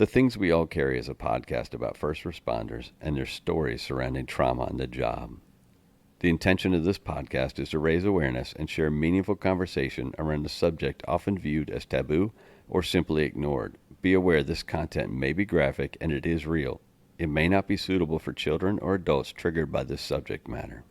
The Things We All Carry is a podcast about first responders and their stories surrounding trauma on the job. The intention of this podcast is to raise awareness and share meaningful conversation around a subject often viewed as taboo or simply ignored. Be aware this content may be graphic and it is real. It may not be suitable for children or adults triggered by this subject matter.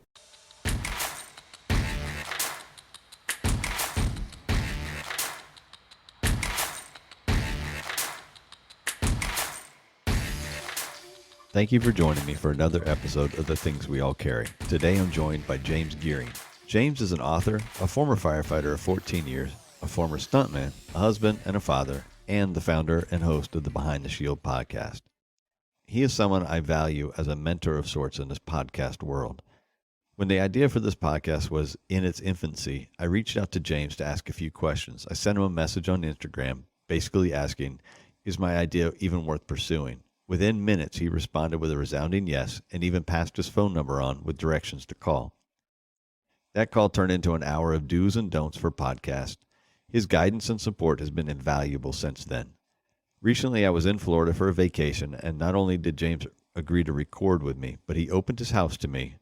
Thank you for joining me for another episode of The Things We All Carry. Today I'm joined by James Gearing. James is an author, a former firefighter of 14 years, a former stuntman, a husband and a father, and the founder and host of the Behind the Shield podcast. He is someone I value as a mentor of sorts in this podcast world. When the idea for this podcast was in its infancy, I reached out to James to ask a few questions. I sent him a message on Instagram, basically asking, is my idea even worth pursuing? Within minutes, he responded with a resounding yes and even passed his phone number on with directions to call. That call turned into an hour of do's and don'ts for podcast. His guidance and support has been invaluable since then. Recently, I was in Florida for a vacation, and not only did James agree to record with me, but he opened his house to me.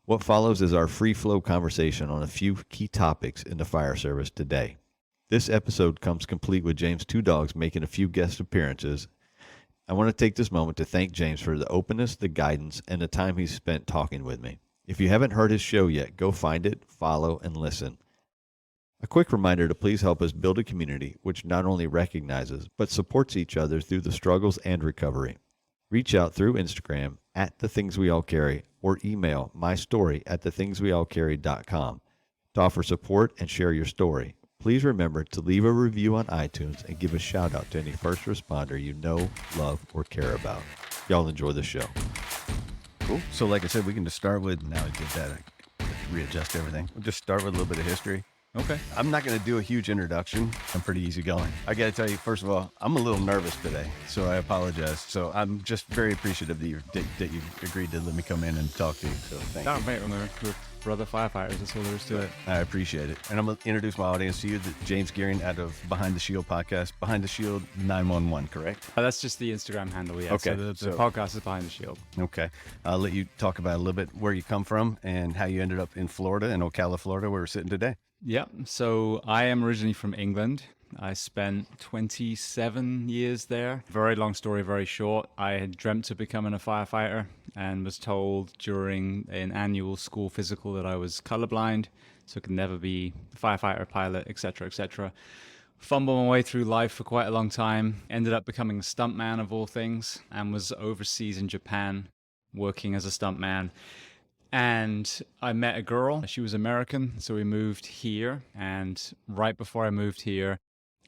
What follows is our free-flow conversation on a few key topics in the fire service today. This episode comes complete with James' two dogs making a few guest appearances. I want to take this moment to thank James for the openness, the guidance, and the time he's spent talking with me. If you haven't heard his show yet, go find it, follow, and listen. A quick reminder to please help us build a community which not only recognizes, but supports each other through the struggles and recovery. Reach out through Instagram at The Things We All Carry or email mystory@thethingsweallcarry.com to offer support and share your story. Please remember to leave a review on iTunes and give a shout out to any first responder you know, love, or care about. Y'all enjoy the show. Cool. So like I said, we can just start with, now I did that, I readjust everything. We'll just start with a little bit of history. Okay. I'm not going to do a huge introduction. I'm pretty easygoing. I got to tell you, first of all, I'm a little nervous today, so I apologize. So I'm just very appreciative that you agreed to let me come in and talk to you. So thank you. Mate, we're brother firefighters. That's all there is to it. I appreciate it. And I'm going to introduce my audience to you, James Gearing out of Behind the Shield podcast. Behind the Shield 911, correct? That's just the Instagram handle, yeah. Okay. So the podcast is Behind the Shield. Okay. I'll let you talk about a little bit where you come from and how you ended up in Florida, in Ocala, Florida, where we're sitting today. Yeah. So I am originally from England. I spent 27 years there. Very long story, very short. I had dreamt of becoming a firefighter and was told during an annual school physical that I was colorblind, so could never be a firefighter, pilot, etc., etc. Fumbled my way through life for quite a long time. Ended up becoming a stuntman of all things and was overseas in Japan working as a stuntman. And I met a girl. She was American, so we moved here. And right before I moved here,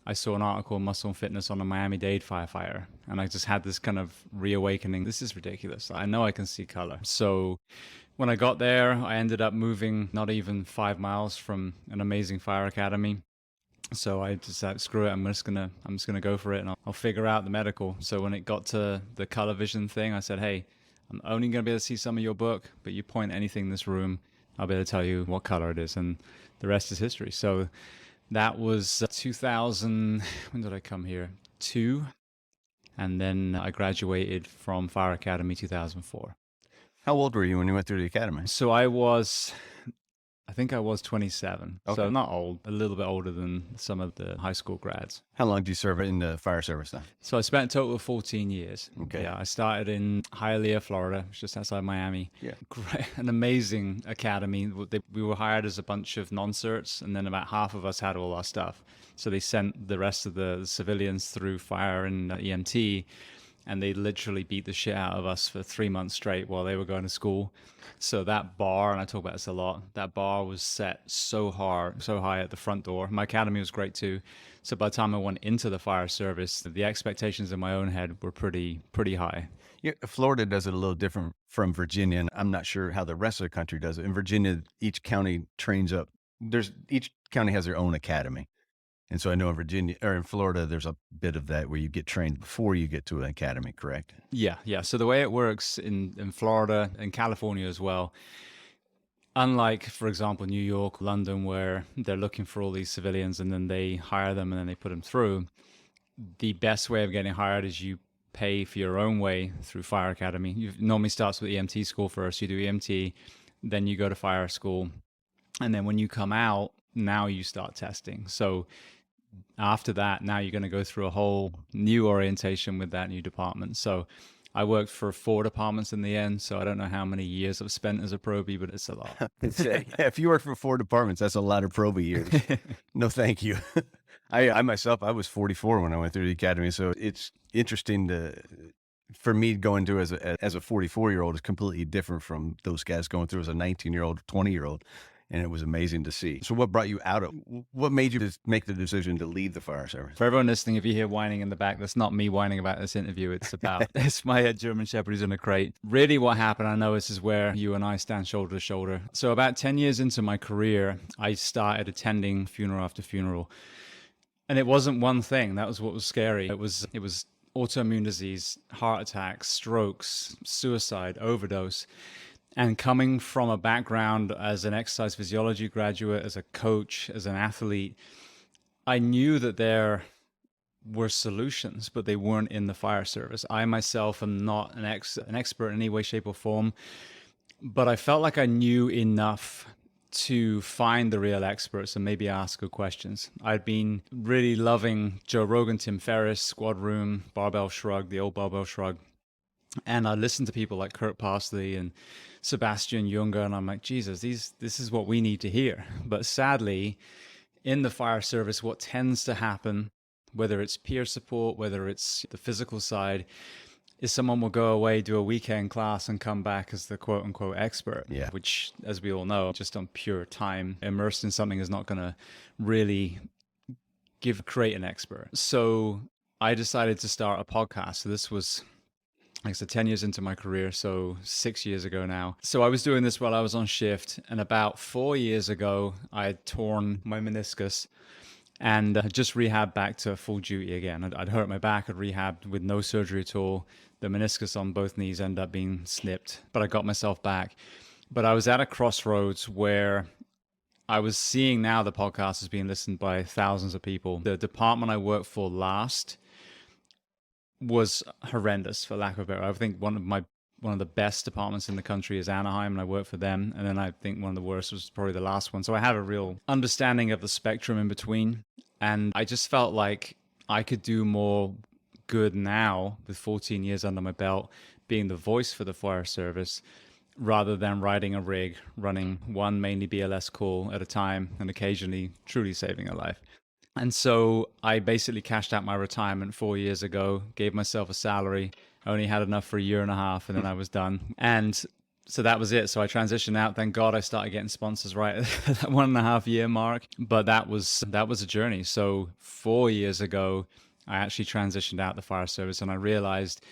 I saw an article on Muscle and Fitness on a Miami-Dade firefighter. And I just had this kind of reawakening. This is ridiculous. I know I can see color. So when I got there, I ended up moving not even 5 miles from an amazing fire academy. So I decided, screw it, I'm just gonna go for it, and I'll figure out the medical. So when it got to the color vision thing, I said, hey, I'm only going to be able to see some of your book, but you point anything in this room, I'll be able to tell you what color it is, and the rest is history. So that was 2000, when did I come here? 2, and then I graduated from Fire Academy 2004. How old were you when you went through the academy? So I think I was 27, Okay. So not old, a little bit older than some of the high school grads. How long did you serve in the fire service then? So I spent a total of 14 years. Okay. Yeah, I started in Hialeah, Florida, just outside Miami. Yeah. Great, an amazing academy. We were hired as a bunch of non-certs, and then about half of us had all our stuff. So they sent the rest of the civilians through fire and EMT, and they literally beat the shit out of us for 3 months straight while they were going to school. So that bar, and I talk about this a lot, that bar was set so high at the front door. My academy was great too. So by the time I went into the fire service, the expectations in my own head were pretty high. Yeah, Florida does it a little different from Virginia, and I'm not sure how the rest of the country does it. In Virginia, each county trains up. Each county has their own academy. And so I know in Virginia or in Florida, there's a bit of that where you get trained before you get to an academy, correct? Yeah. So the way it works in Florida and California as well, unlike, for example, New York, London, where they're looking for all these civilians and then they hire them and then they put them through, the best way of getting hired is you pay for your own way through fire academy. You normally starts with EMT school first. You do EMT, then you go to fire school, and then when you come out, now you start testing. So after that, now you're going to go through a whole new orientation with that new department. So I worked for 4 departments in the end, so I don't know how many years I've spent as a probie, but it's a lot. If you work for 4 departments, that's a lot of probie years. No, thank you. I myself, I was 44 when I went through the academy, so it's interesting for me going through as a 44-year-old is completely different from those guys going through as a 19-year-old, 20-year-old. And it was amazing to see. So what brought you out of, what made you make the decision to leave the fire service? For everyone listening, if you hear whining in the back, that's not me whining about this interview. It's my German Shepherd who's in a crate. Really what happened, I know this is where you and I stand shoulder to shoulder. So about 10 years into my career, I started attending funeral after funeral. And it wasn't one thing. That was what was scary. It was autoimmune disease, heart attacks, strokes, suicide, overdose. And coming from a background as an exercise physiology graduate, as a coach, as an athlete, I knew that there were solutions, but they weren't in the fire service. I myself am not an expert in any way, shape, or form, but I felt like I knew enough to find the real experts and maybe ask good questions. I'd been really loving Joe Rogan, Tim Ferriss, Squad Room, Barbell Shrug, the old Barbell Shrug. And I listened to people like Kurt Parsley and Sebastian Junger, and I'm like, Jesus, this is what we need to hear. But sadly, in the fire service, what tends to happen, whether it's peer support, whether it's the physical side, is someone will go away, do a weekend class, and come back as the quote unquote expert, which, as we all know, just on pure time immersed in something is not going to really create an expert. So I decided to start a podcast. So this was, like I said, 10 years into my career, so 6 years ago now. So I was doing this while I was on shift, and about 4 years ago, I had torn my meniscus and had just rehabbed back to full duty again. I'd hurt my back, I'd rehabbed with no surgery at all. The meniscus on both knees ended up being snipped, but I got myself back. But I was at a crossroads where I was seeing now the podcast is being listened by thousands of people. The department I worked for last was horrendous, for lack of a better. I think one of the best departments in the country is Anaheim, and I work for them. And then I think one of the worst was probably the last one. So I have a real understanding of the spectrum in between. And I just felt like I could do more good now with 14 years under my belt, being the voice for the fire service, rather than riding a rig, running one mainly BLS call at a time, and occasionally truly saving a life. And so I basically cashed out my retirement 4 years ago, gave myself a salary. I only had enough for a year and a half, and then I was done. And so that was it. So I transitioned out. Thank God I started getting sponsors right at that 1.5 year mark. But that was a journey. So 4 years ago, I actually transitioned out the fire service, and I realized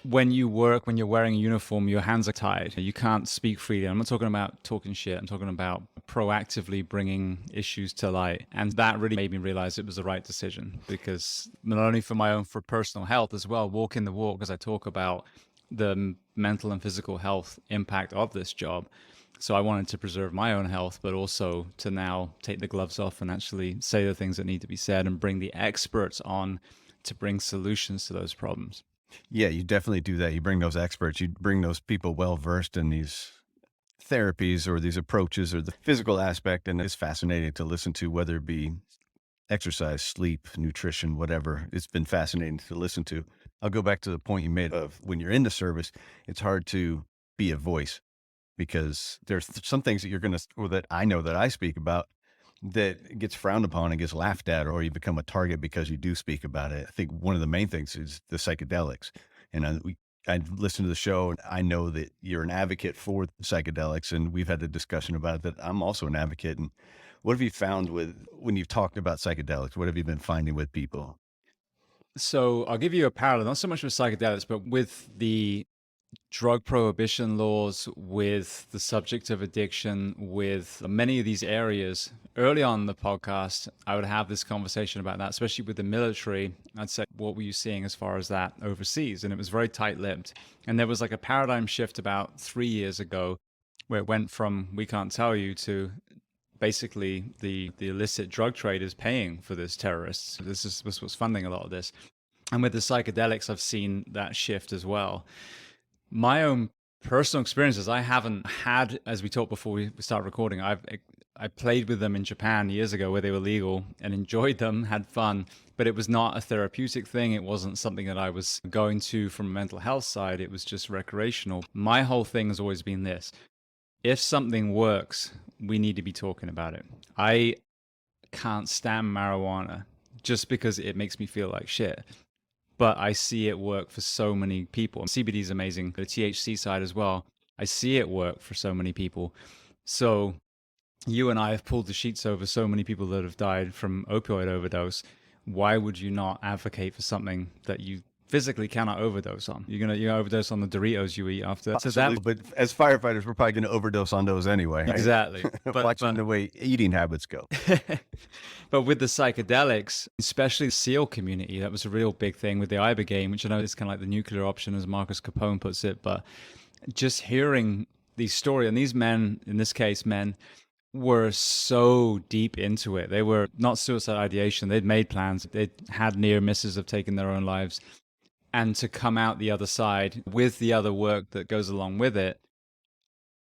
when you're wearing a uniform, your hands are tied. You can't speak freely. I'm not talking about talking shit. I'm talking about proactively bringing issues to light. And that really made me realize it was the right decision, because not only for personal health as well, walking the walk, as I talk about the mental and physical health impact of this job. So I wanted to preserve my own health, but also to now take the gloves off and actually say the things that need to be said and bring the experts on to bring solutions to those problems. Yeah, you definitely do that. You bring those experts, you bring those people well-versed in these therapies or these approaches or the physical aspect. And it's fascinating to listen to, whether it be exercise, sleep, nutrition, whatever. It's been fascinating to listen to. I'll go back to the point you made of when you're in the service, it's hard to be a voice, because there's some things that I know that I speak about that gets frowned upon and gets laughed at, or you become a target because you do speak about it. I think one of the main things is the psychedelics. And I listened to the show, and I know that you're an advocate for psychedelics, and we've had a discussion about it, that I'm also an advocate. And what have you found when you've talked about psychedelics? What have you been finding with people? So I'll give you a parallel, not so much with psychedelics, but with the drug prohibition laws, with the subject of addiction, with many of these areas. Early on in the podcast, I would have this conversation about that, especially with the military. I'd say, what were you seeing as far as that overseas? And it was very tight-lipped. And there was like a paradigm shift about 3 years ago, where it went from "we can't tell you" to basically the illicit drug trade is paying for this terrorists. This was funding a lot of this. And with the psychedelics, I've seen that shift as well. My own personal experiences, I haven't had, as we talked before we started recording, I played with them in Japan years ago where they were legal and enjoyed them, had fun, but it was not a therapeutic thing. It wasn't something that I was going to from a mental health side. It was just recreational. My whole thing has always been this: if something works, we need to be talking about it. I can't stand marijuana just because it makes me feel like shit. But I see it work for so many people. CBD is amazing, the THC side as well. I see it work for so many people. So you and I have pulled the sheets over so many people that have died from opioid overdose. Why would you not advocate for something that you physically cannot overdose on? You're gonna overdose on the Doritos you eat after. So that, But as firefighters, we're probably going to overdose on those anyway. Right? exactly. Watching the way eating habits go. But with the psychedelics, especially the SEAL community, that was a real big thing with the Ibogaine, which I know is kind of like the nuclear option, as Marcus Capone puts it. But just hearing these stories, and these men, in this case, men, were so deep into it. They were not suicide ideation. They'd made plans. They'd had near misses of taking their own lives. And to come out the other side with the other work that goes along with it,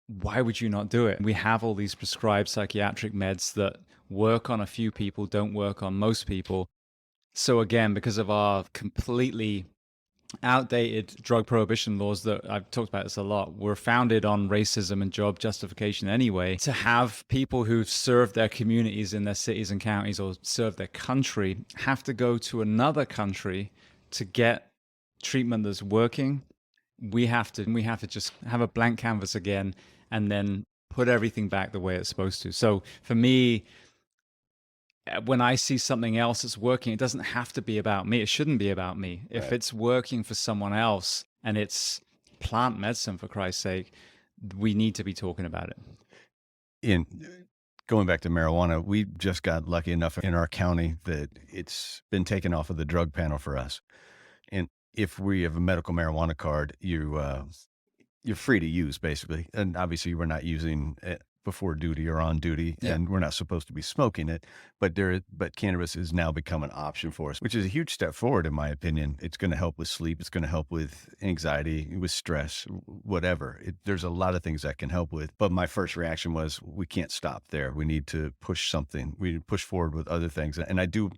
why would you not do it? We have all these prescribed psychiatric meds that work on a few people, don't work on most people. So again, because of our completely outdated drug prohibition laws that I've talked about this a lot, were founded on racism and job justification anyway, to have people who've served their communities in their cities and counties or served their country have to go to another country to get treatment that's working. We have to just have a blank canvas again and then put everything back the way it's supposed to. So for me, when I see something else that's working, it doesn't have to be about me. It shouldn't be about me. If Right. it's working for someone else and it's plant medicine, for Christ's sake, we need to be talking about it. In going back to marijuana, we just got lucky enough in our county that it's been taken off of the drug panel for us. And if we have a medical marijuana card, you're free to use basically. And obviously we're not using it before duty or on duty, Yeah. and we're not supposed to be smoking it, but cannabis has now become an option for us, which is a huge step forward in my opinion. It's going to help with sleep. It's going to help with anxiety, with stress, whatever. There's a lot of things that can help with, but my first reaction was we can't stop there. We need to push something. We need to push forward with other things. And I do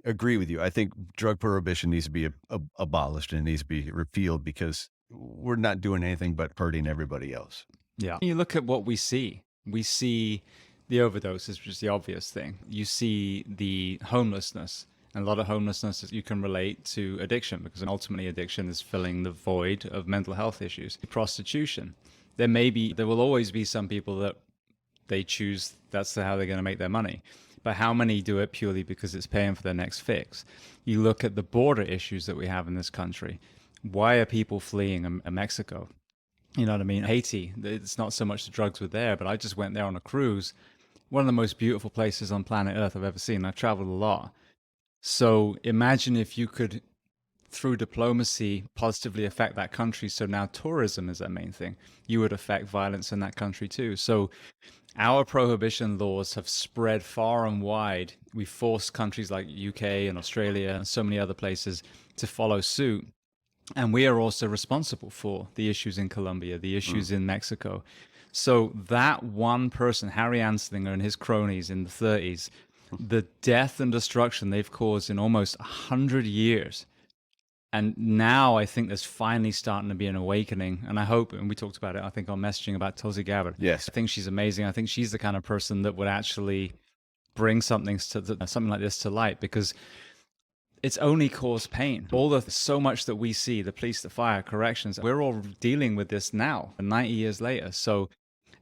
agree with you. I think drug prohibition needs to be abolished and it needs to be repealed because we're not doing anything but hurting everybody else. Yeah. You look at what we see. We see the overdoses, which is the obvious thing. You see the homelessness. And a lot of homelessness you can relate to addiction because ultimately addiction is filling the void of mental health issues. Prostitution. There will always be some people that they choose that's how they're going to make their money. But how many do it purely because it's paying for their next fix? You look at the border issues that we have in this country. Why are people fleeing Mexico? You know what I mean? Haiti, it's not so much the drugs were there, but I just went there on a cruise. One of the most beautiful places on planet Earth I've ever seen. I've traveled a lot. So imagine if you could, through diplomacy, positively affect that country. So now tourism is their main thing. You would affect violence in that country too. So our prohibition laws have spread far and wide. We forced countries like UK and Australia and so many other places to follow suit. And we are also responsible for the issues in Colombia, the issues in Mexico. So that one person, Harry Anslinger and his cronies in the 30s, the death and destruction they've caused in almost 100 years. And now I think there's finally starting to be an awakening. And I hope, and we talked about it, I think, on messaging about Tulsi Gabbard. Yes. I think she's amazing. I think she's the kind of person that would actually bring something like this to light because it's only caused pain. So much that we see, the police, the fire, corrections, we're all dealing with this now, 90 years later. So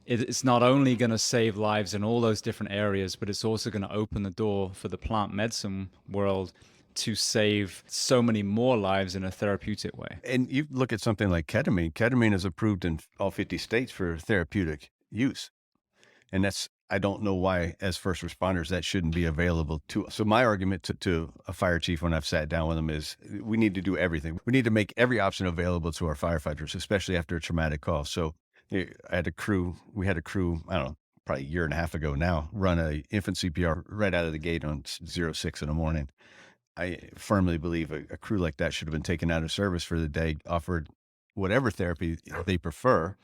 it's not only going to save lives in all those different areas, but it's also going to open the door for the plant medicine world to save so many more lives in a therapeutic way. And you look at something like ketamine. Ketamine is approved in all 50 states for therapeutic use. And I don't know why, as first responders, that shouldn't be available to us. So my argument to a fire chief when I've sat down with him is we need to do everything. We need to make every option available to our firefighters, especially after a traumatic call. So we had a crew, I don't know, probably a year and a half ago now, run a infant CPR right out of the gate on 06 in the morning. I firmly believe a crew like that should have been taken out of service for the day, offered whatever therapy they prefer,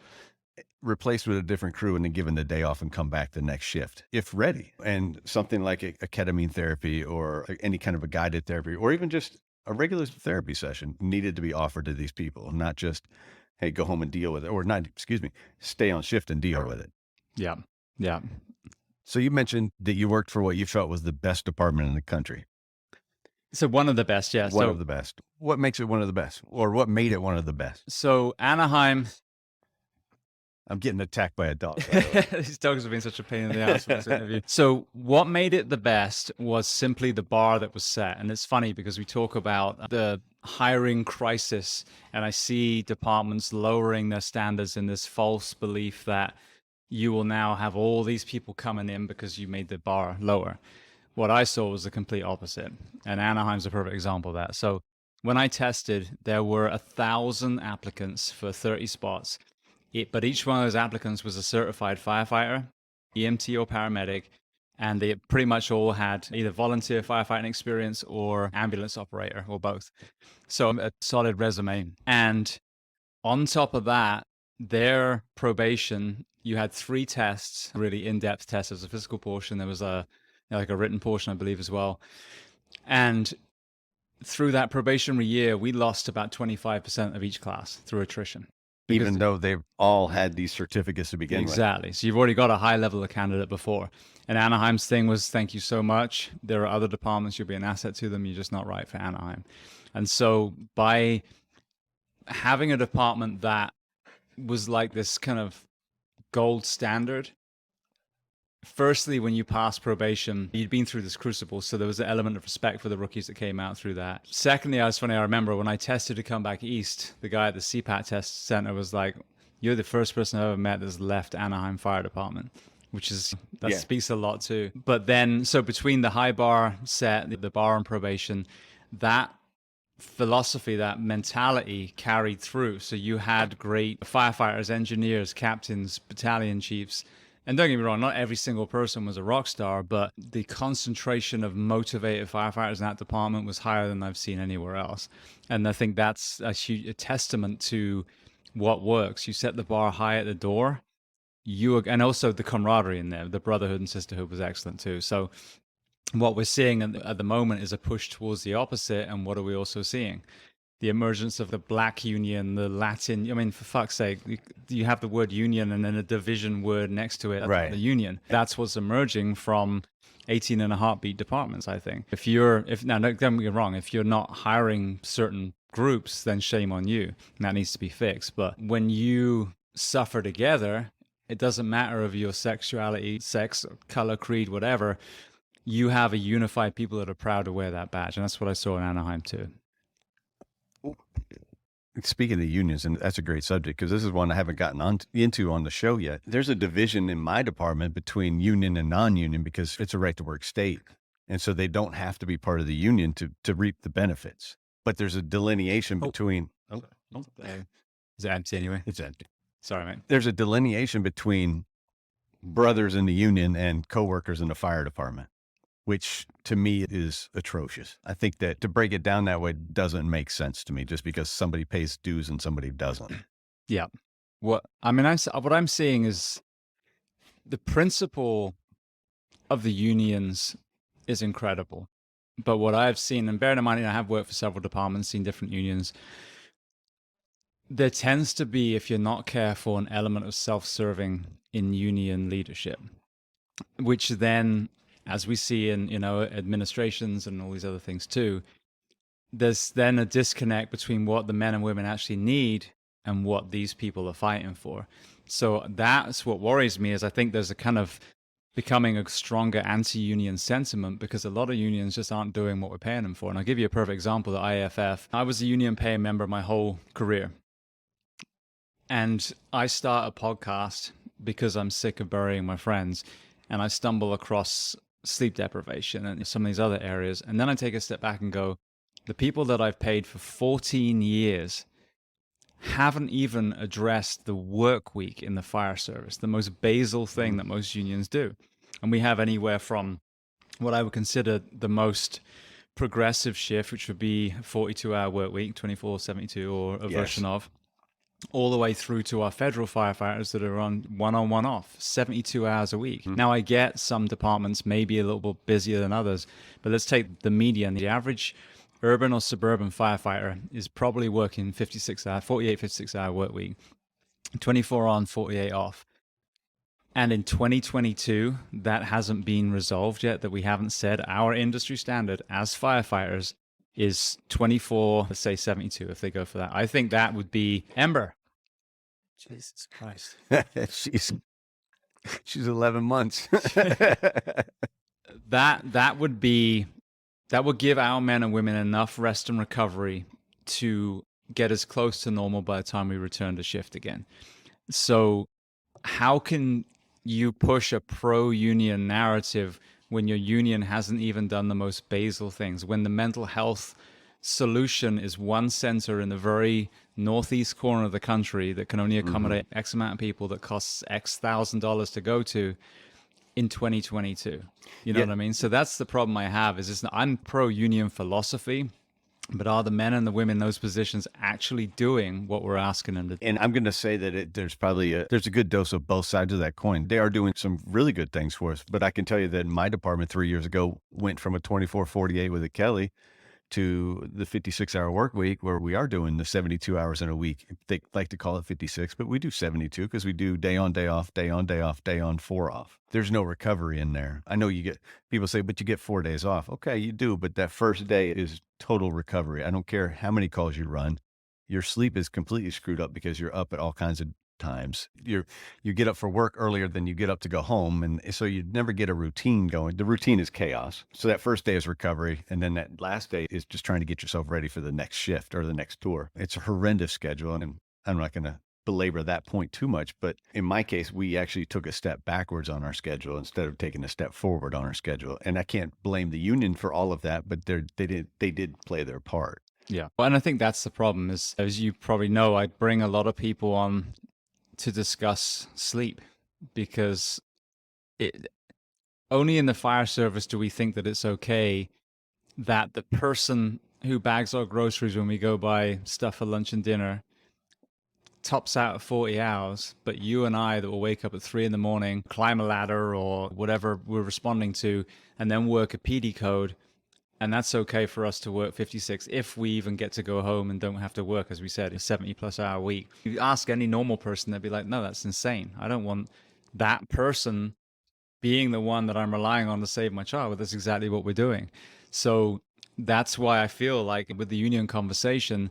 replaced with a different crew, and then given the day off and come back the next shift if ready. And something like a ketamine therapy or any kind of a guided therapy, or even just a regular therapy session needed to be offered to these people, not just, hey, go home and deal with it, or not, excuse me, stay on shift and deal with it. Yeah. Yeah. So you mentioned that you worked for what you felt was the best department in the country. So one of the best, yeah. One of the best. What makes it one of the best, or what made it one of the best? So Anaheim. I'm getting attacked by a dog. These dogs have been such a pain in the ass for this interview. So what made it the best was simply the bar that was set. And it's funny because we talk about the hiring crisis, and I see departments lowering their standards in this false belief that you will now have all these people coming in because you made the bar lower. What I saw was the complete opposite. And Anaheim's a perfect example of that. So when I tested, there were 1,000 applicants for 30 spots. But each one of those applicants was a certified firefighter, EMT or paramedic, and they pretty much all had either volunteer firefighting experience or ambulance operator or both. So a solid resume. And on top of that, their probation, you had 3 tests, really in-depth tests. There was a physical portion. There was a written portion, I believe, as well. And through that probationary year, we lost about 25% of each class through attrition. Even though they've all had these certificates to begin with. Exactly. So you've already got a high level of candidate before. And Anaheim's thing was, thank you so much. There are other departments, you'll be an asset to them. You're just not right for Anaheim. And so by having a department that was like this kind of gold standard, firstly, when you passed probation, you'd been through this crucible, so there was an element of respect for the rookies that came out through that. Secondly, I remember when I tested to come back east, the guy at the CPAT test center was like, you're the first person I've ever met that's left Anaheim Fire Department, which is, that speaks a lot too. But then, so between the high bar set, the bar on probation, that philosophy, that mentality carried through. So you had great firefighters, engineers, captains, battalion chiefs. And don't get me wrong, not every single person was a rock star, but the concentration of motivated firefighters in that department was higher than I've seen anywhere else. And I think that's a testament to what works. You set the bar high at the door, and also the camaraderie in there, the brotherhood and sisterhood was excellent too. So what we're seeing at the moment is a push towards the opposite. And what are we also seeing? The emergence of the black union, the Latin, I mean, for fuck's sake, you have the word union and then a division word next to it, right? The union. That's what's emerging from 18 and a heartbeat departments, I think. Now, don't get me wrong, if you're not hiring certain groups, then shame on you. And that needs to be fixed. But when you suffer together, it doesn't matter of your sexuality, sex, color, creed, whatever. You have a unified people that are proud to wear that badge. And that's what I saw in Anaheim too. Speaking of unions, and that's a great subject because this is one I haven't gotten into on the show yet. There's a division in my department between union and non-union because it's a right to work state. And so they don't have to be part of the union to reap the benefits. But there's a delineation between... Is it empty anyway? It's empty. Sorry, mate. There's a delineation between brothers in the union and coworkers in the fire department, which to me is atrocious. I think that to break it down that way doesn't make sense to me just because somebody pays dues and somebody doesn't. Yeah. What I'm seeing is the principle of the unions is incredible. But what I've seen, and bearing in mind, I have worked for several departments, seen different unions, there tends to be, if you're not careful, an element of self-serving in union leadership, which then, as we see in administrations and all these other things too, there's then a disconnect between what the men and women actually need and what these people are fighting for. So that's what worries me, is I think there's a kind of becoming a stronger anti-union sentiment because a lot of unions just aren't doing what we're paying them for. And I'll give you a perfect example, the IAFF. I was a union paying member my whole career. And I start a podcast because I'm sick of burying my friends. And I stumble across sleep deprivation and some of these other areas. And then I take a step back and go, the people that I've paid for 14 years haven't even addressed the work week in the fire service, the most basal thing that most unions do. And we have anywhere from what I would consider the most progressive shift, which would be a 42-hour work week, 24/72, or a version of, all the way through to our federal firefighters that are on one off, 72 hours a week. Now, I get some departments may be a little bit busier than others, but let's take the median. The average urban or suburban firefighter is probably working 48, 56-hour work week, 24 on, 48 off. And in 2022, that hasn't been resolved yet, that we haven't said our industry standard as firefighters is 24, let's say 72, if they go for that. I think that would be Ember. Jesus Christ. She's 11 months. that would give our men and women enough rest and recovery to get as close to normal by the time we return to shift again. So how can you push a pro-union narrative when your union hasn't even done the most basal things, when the mental health solution is one center in the very northeast corner of the country that can only accommodate X amount of people, that costs X $1,000 to go to in 2022? You know what I mean? So that's the problem I have, is I'm pro-union philosophy, but are the men and the women in those positions actually doing what we're asking them to do? And I'm going to say that there's probably there's a good dose of both sides of that coin. They are doing some really good things for us, but I can tell you that my department 3 years ago went from a 24/48 with a Kelly to the 56-hour work week, where we are doing the 72 hours in a week. They like to call it 56, but we do 72 because we do day on, day off, day on, day off, day on, 4 off. There's no recovery in there. I know people say, but you get 4 days off. Okay, you do, but that first day is total recovery. I don't care how many calls you run. Your sleep is completely screwed up because you're up at all kinds of times. You get up for work earlier than you get up to go home, and so you never get a routine going. The routine is chaos. So that first day is recovery, and then that last day is just trying to get yourself ready for the next shift or the next tour. It's a horrendous schedule, and I'm not going to belabor that point too much, but in my case, we actually took a step backwards on our schedule instead of taking a step forward on our schedule. And I can't blame the union for all of that, but they did play their part. Yeah. And I think that's the problem, is, as you probably know, I bring a lot of people on to discuss sleep, because only in the fire service do we think that it's okay that the person who bags our groceries when we go buy stuff for lunch and dinner tops out at 40 hours, but you and I that will wake up at 3 a.m, climb a ladder or whatever we're responding to, and then work a PD code, and that's okay for us to work 56 if we even get to go home and don't have to work, as we said, a 70+ hour week. You ask any normal person, they'd be like, no, that's insane. I don't want that person being the one that I'm relying on to save my child. But that's exactly what we're doing. So that's why I feel like with the union conversation,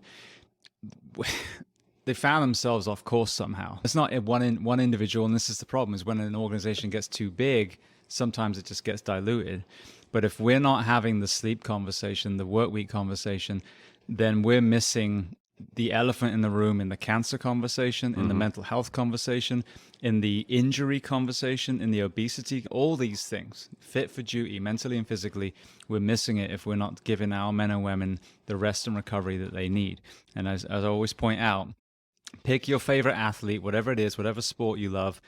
they found themselves off course somehow. It's not one individual, and this is the problem, is when an organization gets too big, sometimes it just gets diluted. But if we're not having the sleep conversation, the work week conversation, then we're missing the elephant in the room in the cancer conversation, in the mental health conversation, in the injury conversation, in the obesity, all these things, fit for duty, mentally and physically. We're missing it if we're not giving our men and women the rest and recovery that they need. And as I always point out, pick your favorite athlete, whatever it is, whatever sport you love.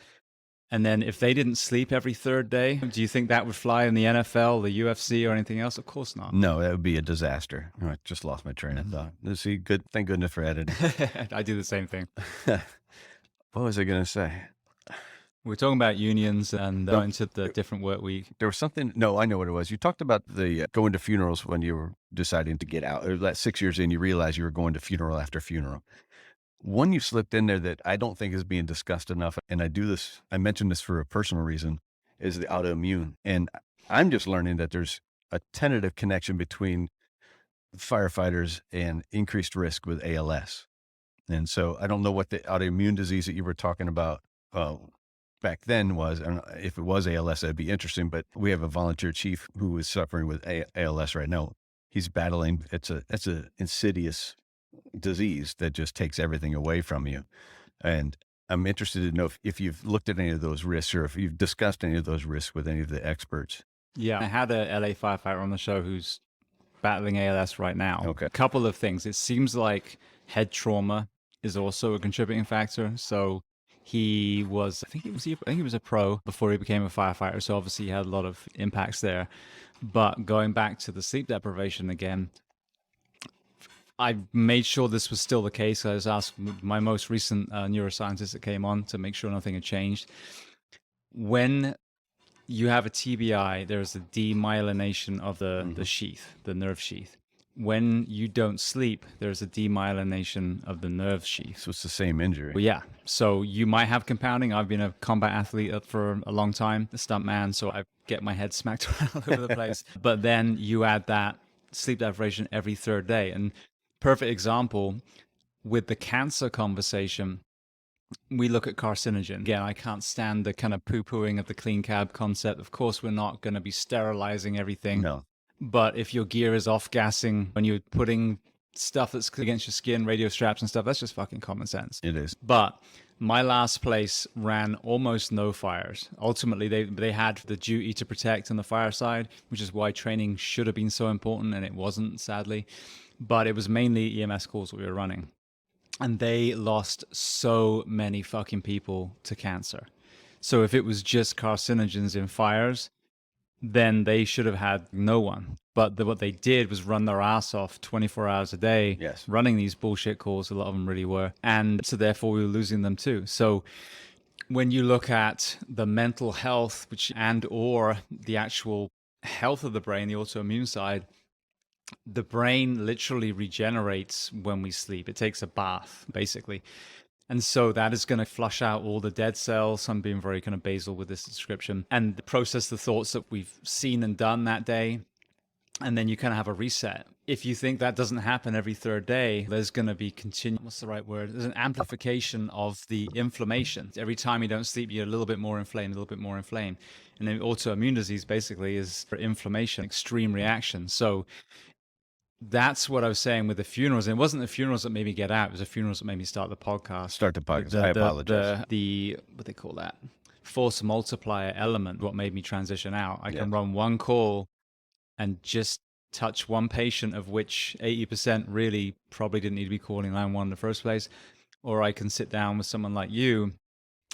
And then if they didn't sleep every third day, do you think that would fly in the NFL, the UFC, or anything else? Of course not. No, that would be a disaster. Oh, I just lost my train of thought. See, good. Thank goodness for editing. I do the same thing. What was I going to say? We're talking about unions and going to the different work week. There was something. No, I know what it was. You talked about the going to funerals when you were deciding to get out. Or that 6 years in, you realized you were going to funeral after funeral. One you slipped in there that I don't think is being discussed enough, and I mentioned this for a personal reason, is the autoimmune. And I'm just learning that there's a tentative connection between firefighters and increased risk with ALS. And so I don't know what the autoimmune disease that you were talking about back then was. I don't know if it was ALS, that'd be interesting, but we have a volunteer chief who is suffering with ALS right now. He's battling, it's a insidious disease that just takes everything away from you. And I'm interested to know if you've looked at any of those risks, or if you've discussed any of those risks with any of the experts. Yeah, I had a LA firefighter on the show who's battling ALS right now. Okay. A couple of things. It seems like head trauma is also a contributing factor. So He was, I think he was a pro before he became a firefighter. So obviously he had a lot of impacts there. But going back to the sleep deprivation again, I made sure this was still the case. I was asked my most recent neuroscientist that came on to make sure nothing had changed. When you have a TBI, there's a demyelination of the sheath, the nerve sheath. When you don't sleep, there's a demyelination of the nerve sheath. So it's the same injury. Well, yeah. So you might have compounding. I've been a combat athlete for a long time, a stunt man, so I get my head smacked around all over the place. But then you add that sleep deprivation every third day. And perfect example with the cancer conversation, we look at carcinogen. Again, I can't stand the kind of poo-pooing of the clean cab concept. Of course, we're not going to be sterilizing everything. No. But if your gear is off-gassing, when you're putting stuff that's against your skin, radio straps and stuff, that's just fucking common sense. It is. But my last place ran almost no fires. Ultimately, they had the duty to protect on the fire side, which is why training should have been so important, and it wasn't, sadly. But it was mainly EMS calls that we were running. And they lost so many fucking people to cancer. So if it was just carcinogens in fires, then they should have had no one. But what they did was run their ass off 24 hours a day, Yes. running these bullshit calls. A lot of them really were. And so therefore we were losing them too. So when you look at the mental health, or the actual health of the brain, the autoimmune side, the brain literally regenerates when we sleep. It takes a bath, basically. And so that is going to flush out all the dead cells. I'm being very kind of basal with this description, and process the thoughts that we've seen and done that day. And then you kind of have a reset. If you think that doesn't happen every third day, there's going to be what's the right word? There's an amplification of the inflammation. Every time you don't sleep, you're a little bit more inflamed, a little bit more inflamed. And then autoimmune disease basically is for inflammation, extreme reaction. So that's what I was saying with the funerals. And it wasn't the funerals that made me get out. It was the funerals that made me start the podcast. I apologize. What they call that? Force multiplier element, what made me transition out. I can Yeah. run one call and just touch one patient, of which 80% really probably didn't need to be calling 911 in the first place. Or I can sit down with someone like you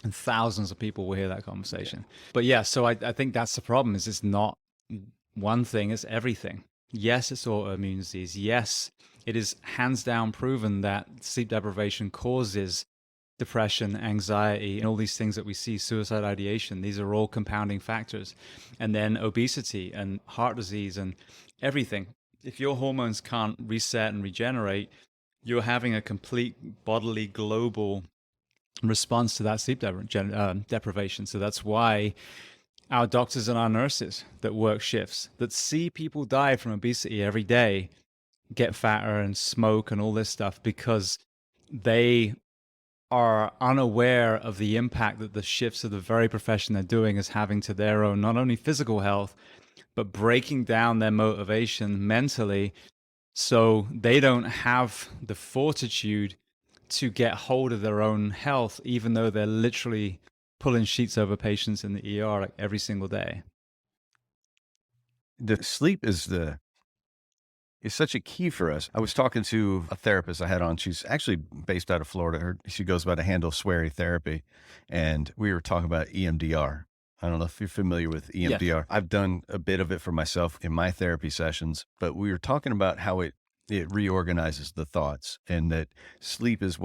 and thousands of people will hear that conversation. Yeah. But yeah, so I think that's the problem, is it's not one thing, it's everything. Yes, it's autoimmune disease. Yes, it is hands down proven that sleep deprivation causes depression, anxiety, and all these things that we see, suicide ideation. These are all compounding factors. And then obesity and heart disease and everything. If your hormones can't reset and regenerate, you're having a complete bodily global response to that sleep deprivation. So that's why our doctors and our nurses that work shifts, that see people die from obesity every day, get fatter and smoke and all this stuff, because they are unaware of the impact that the shifts of the very profession they're doing is having to their own, not only physical health, but breaking down their motivation mentally, so they don't have the fortitude to get hold of their own health, even though they're literally pulling sheets over patients in the ER like every single day. The sleep is such a key for us. I was talking to a therapist I had on. She's actually based out of Florida. She goes by the handle Sweary Therapy. And we were talking about EMDR. I don't know if you're familiar with EMDR. Yeah. I've done a bit of it for myself in my therapy sessions, but we were talking about how it reorganizes the thoughts, and that sleep is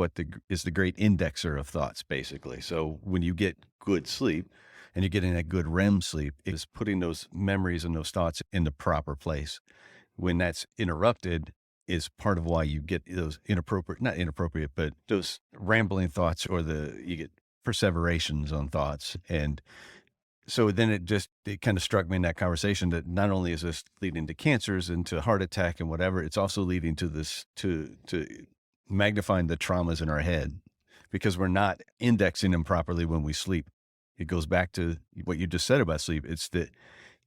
is the great indexer of thoughts, basically. So when you get good sleep and you're getting that good REM sleep, it's putting those memories and those thoughts in the proper place. When that's interrupted is part of why you get those not inappropriate, but those rambling thoughts, or you get perseverations on thoughts. And so then it kind of struck me in that conversation that not only is this leading to cancers and to heart attack and whatever, it's also leading to this, to magnifying the traumas in our head, because we're not indexing them properly when we sleep. It goes back to what you just said about sleep.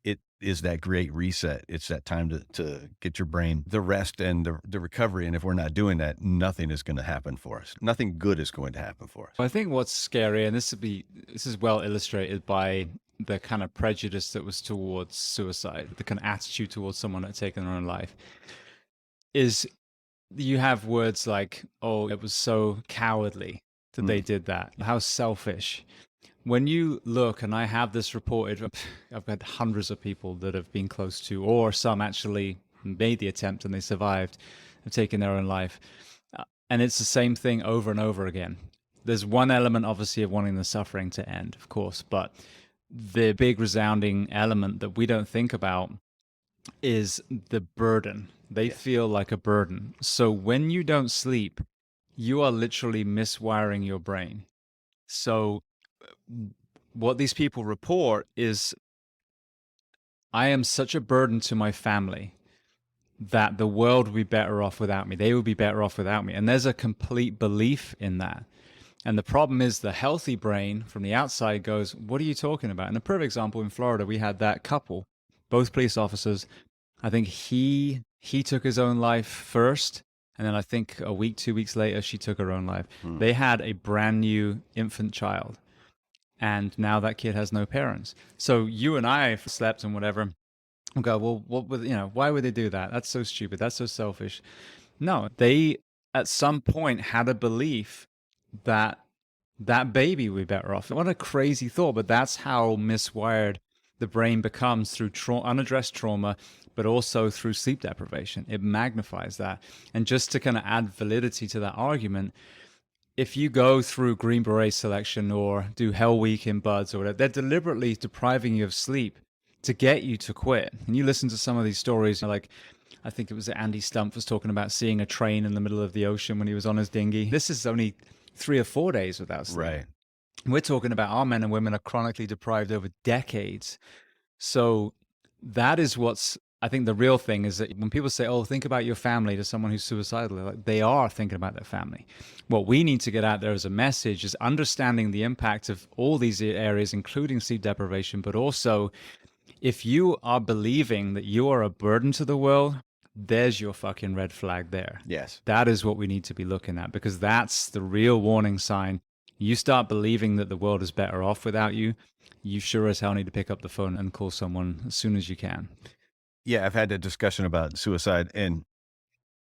It is that great reset. It's that time to get your brain the rest and the recovery. And if we're not doing that, nothing is going to happen for us. Nothing good is going to happen for us. I think what's scary, and this is well illustrated by the kind of prejudice that was towards suicide, the kind of attitude towards someone that had taken their own life, is you have words like, oh, it was so cowardly. that they did that. How selfish. When you look, and I have this reported, I've had hundreds of people that have been close to, or some actually made the attempt and they survived, have taken their own life. And it's the same thing over and over again. There's one element, obviously, of wanting the suffering to end, of course, but the big resounding element that we don't think about is the burden. They feel like a burden. So when you don't sleep, you are literally miswiring your brain. So what these people report is, I am such a burden to my family that the world would be better off without me. They would be better off without me. And there's a complete belief in that. And the problem is the healthy brain from the outside goes, what are you talking about? And a perfect example, in Florida, we had that couple, both police officers. I think he took his own life first. And then I think a week, 2 weeks later, she took her own life. They had a brand new infant child. And now that kid has no parents. So you and I slept and whatever. And go, well, what would, why would they do that? That's so stupid. That's so selfish. No, they at some point had a belief that that baby would be better off. What a crazy thought, but that's how miswired the brain becomes through unaddressed trauma, but also through sleep deprivation. It magnifies that. And just to kind of add validity to that argument, if you go through Green Beret selection or do Hell Week in Buds or whatever, they're deliberately depriving you of sleep to get you to quit. And you listen to some of these stories, like I think it was Andy Stump was talking about seeing a train in the middle of the ocean when he was on his dinghy. This is only 3 or 4 days without sleep. Right. We're talking about our men and women are chronically deprived over decades. So that is what's, I think the real thing is that when people say, oh, think about your family to someone who's suicidal, like, they are thinking about their family. What we need to get out there as a message is understanding the impact of all these areas, including sleep deprivation, but also if you are believing that you are a burden to the world, there's your fucking red flag there. Yes. That is what we need to be looking at, because that's the real warning sign. You start believing that the world is better off without you, you sure as hell need to pick up the phone and call someone as soon as you can. Yeah, I've had a discussion about suicide and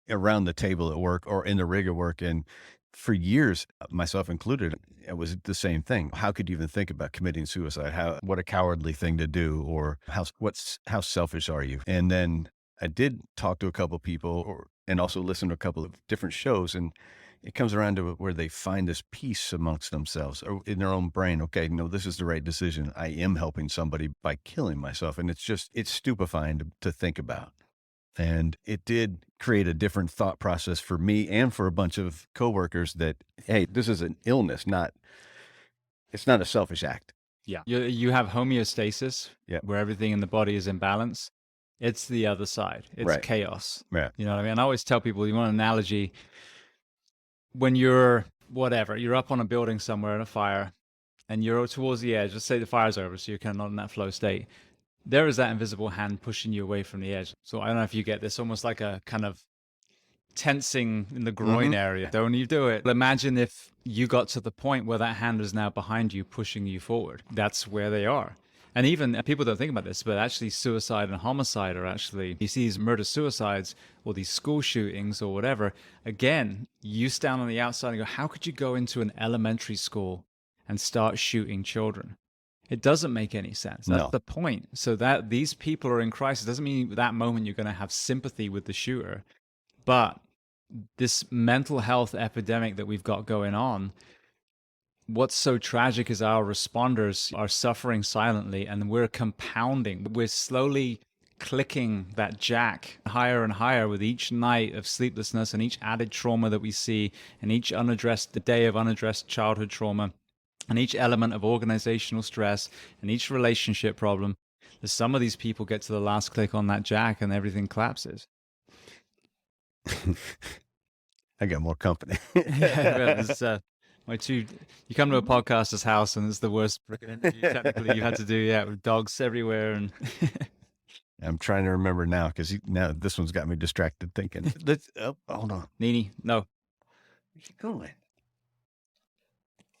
around the table at work or in the rig at work. And for years, myself included, it was the same thing. How could you even think about committing suicide? What a cowardly thing to do, or how selfish are you? And then I did talk to a couple of people and also listen to a couple of different shows, and it comes around to where they find this peace amongst themselves or in their own brain. Okay, no, this is the right decision. I am helping somebody by killing myself. And it's stupefying to think about. And it did create a different thought process for me and for a bunch of coworkers that, hey, this is an illness, it's not a selfish act. Yeah. You have homeostasis, where everything in the body is in balance. It's the other side. It's Right. chaos. Yeah. You know what I mean? I always tell people, you want an analogy, when you're up on a building somewhere in a fire and you're towards the edge, let's say the fire's over, so you're kind of not in that flow state. There is that invisible hand pushing you away from the edge. So I don't know if you get this, almost like a kind of tensing in the groin area. Don't you do it. Imagine if you got to the point where that hand is now behind you, pushing you forward. That's where they are. And even people don't think about this, but actually suicide and homicide are actually, you see these murder-suicides or these school shootings or whatever. Again, you stand on the outside and go, how could you go into an elementary school and start shooting children? It doesn't make any sense. That's the point. So that these people are in crisis doesn't mean that moment you're going to have sympathy with the shooter. But this mental health epidemic that we've got going on, what's so tragic is our responders are suffering silently, and we're compounding. We're slowly clicking that jack higher and higher with each night of sleeplessness and each added trauma that we see, and each the day of unaddressed childhood trauma, and each element of organizational stress, and each relationship problem. Some of these people get to the last click on that jack and everything collapses. I got more company. You come to a podcaster's house and it's the worst interview technically you had to do, with dogs everywhere. And I'm trying to remember now, because now this one's got me distracted thinking. Hold on. Nini, no. Where's she going?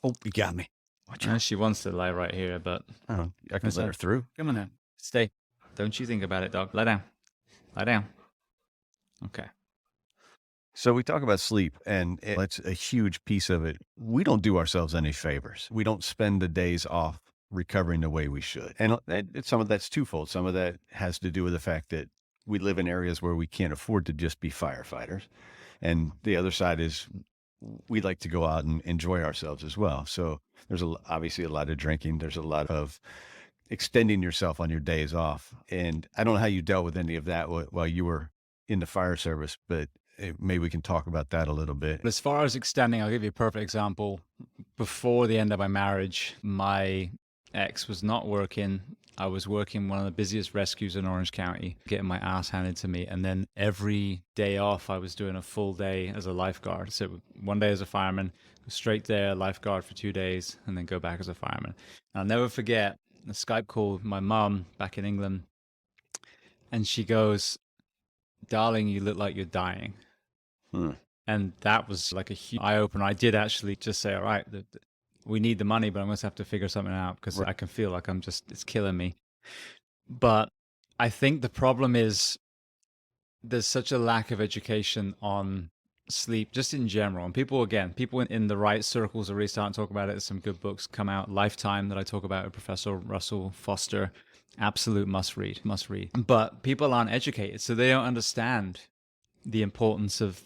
Oh, you got me. Watch out. She wants to lie right here, but I can let her through. Come on now. Stay. Don't you think about it, dog. Lie down. Lie down. Okay. So we talk about sleep, and it's a huge piece of it. We don't do ourselves any favors. We don't spend the days off recovering the way we should. And some of that's twofold. Some of that has to do with the fact that we live in areas where we can't afford to just be firefighters. And the other side is we like to go out and enjoy ourselves as well. So there's obviously a lot of drinking. There's a lot of extending yourself on your days off. And I don't know how you dealt with any of that while you were in the fire service, but maybe we can talk about that a little bit. But as far as extending, I'll give you a perfect example. Before the end of my marriage, my ex was not working. I was working one of the busiest rescues in Orange County, getting my ass handed to me. And then every day off, I was doing a full day as a lifeguard. So one day as a fireman, straight there, lifeguard for 2 days, and then go back as a fireman. And I'll never forget a Skype call with my mom back in England. And she goes, "Darling, you look like you're dying." And that was like a huge eye opener. I did actually just say, all right, we need the money, but I'm going to have to figure something out because I can feel like it's killing me. But I think the problem is there's such a lack of education on sleep just in general. And people in the right circles are really starting to talk about it. There's some good books come out. Lifetime that I talk about with Professor Russell Foster. Absolute must read. But people aren't educated, so they don't understand the importance of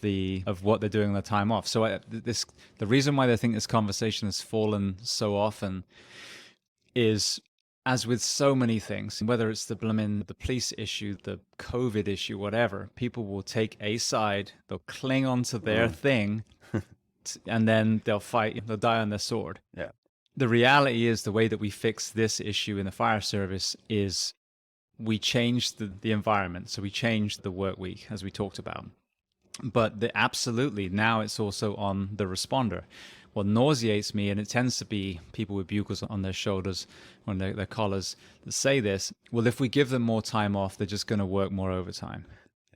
what they're doing on their time off. So the reason why I think this conversation has fallen so often is, as with so many things, whether it's the police issue, the COVID issue, whatever, people will take a side, they'll cling on to their thing, and then they'll fight, they'll die on their sword. Yeah. The reality is the way that we fix this issue in the fire service is we changed the environment. So we changed the work week, as we talked about. But absolutely, now it's also on the responder. What nauseates me, and it tends to be people with bugles on their shoulders, on their collars, that say this, well, if we give them more time off, they're just going to work more overtime.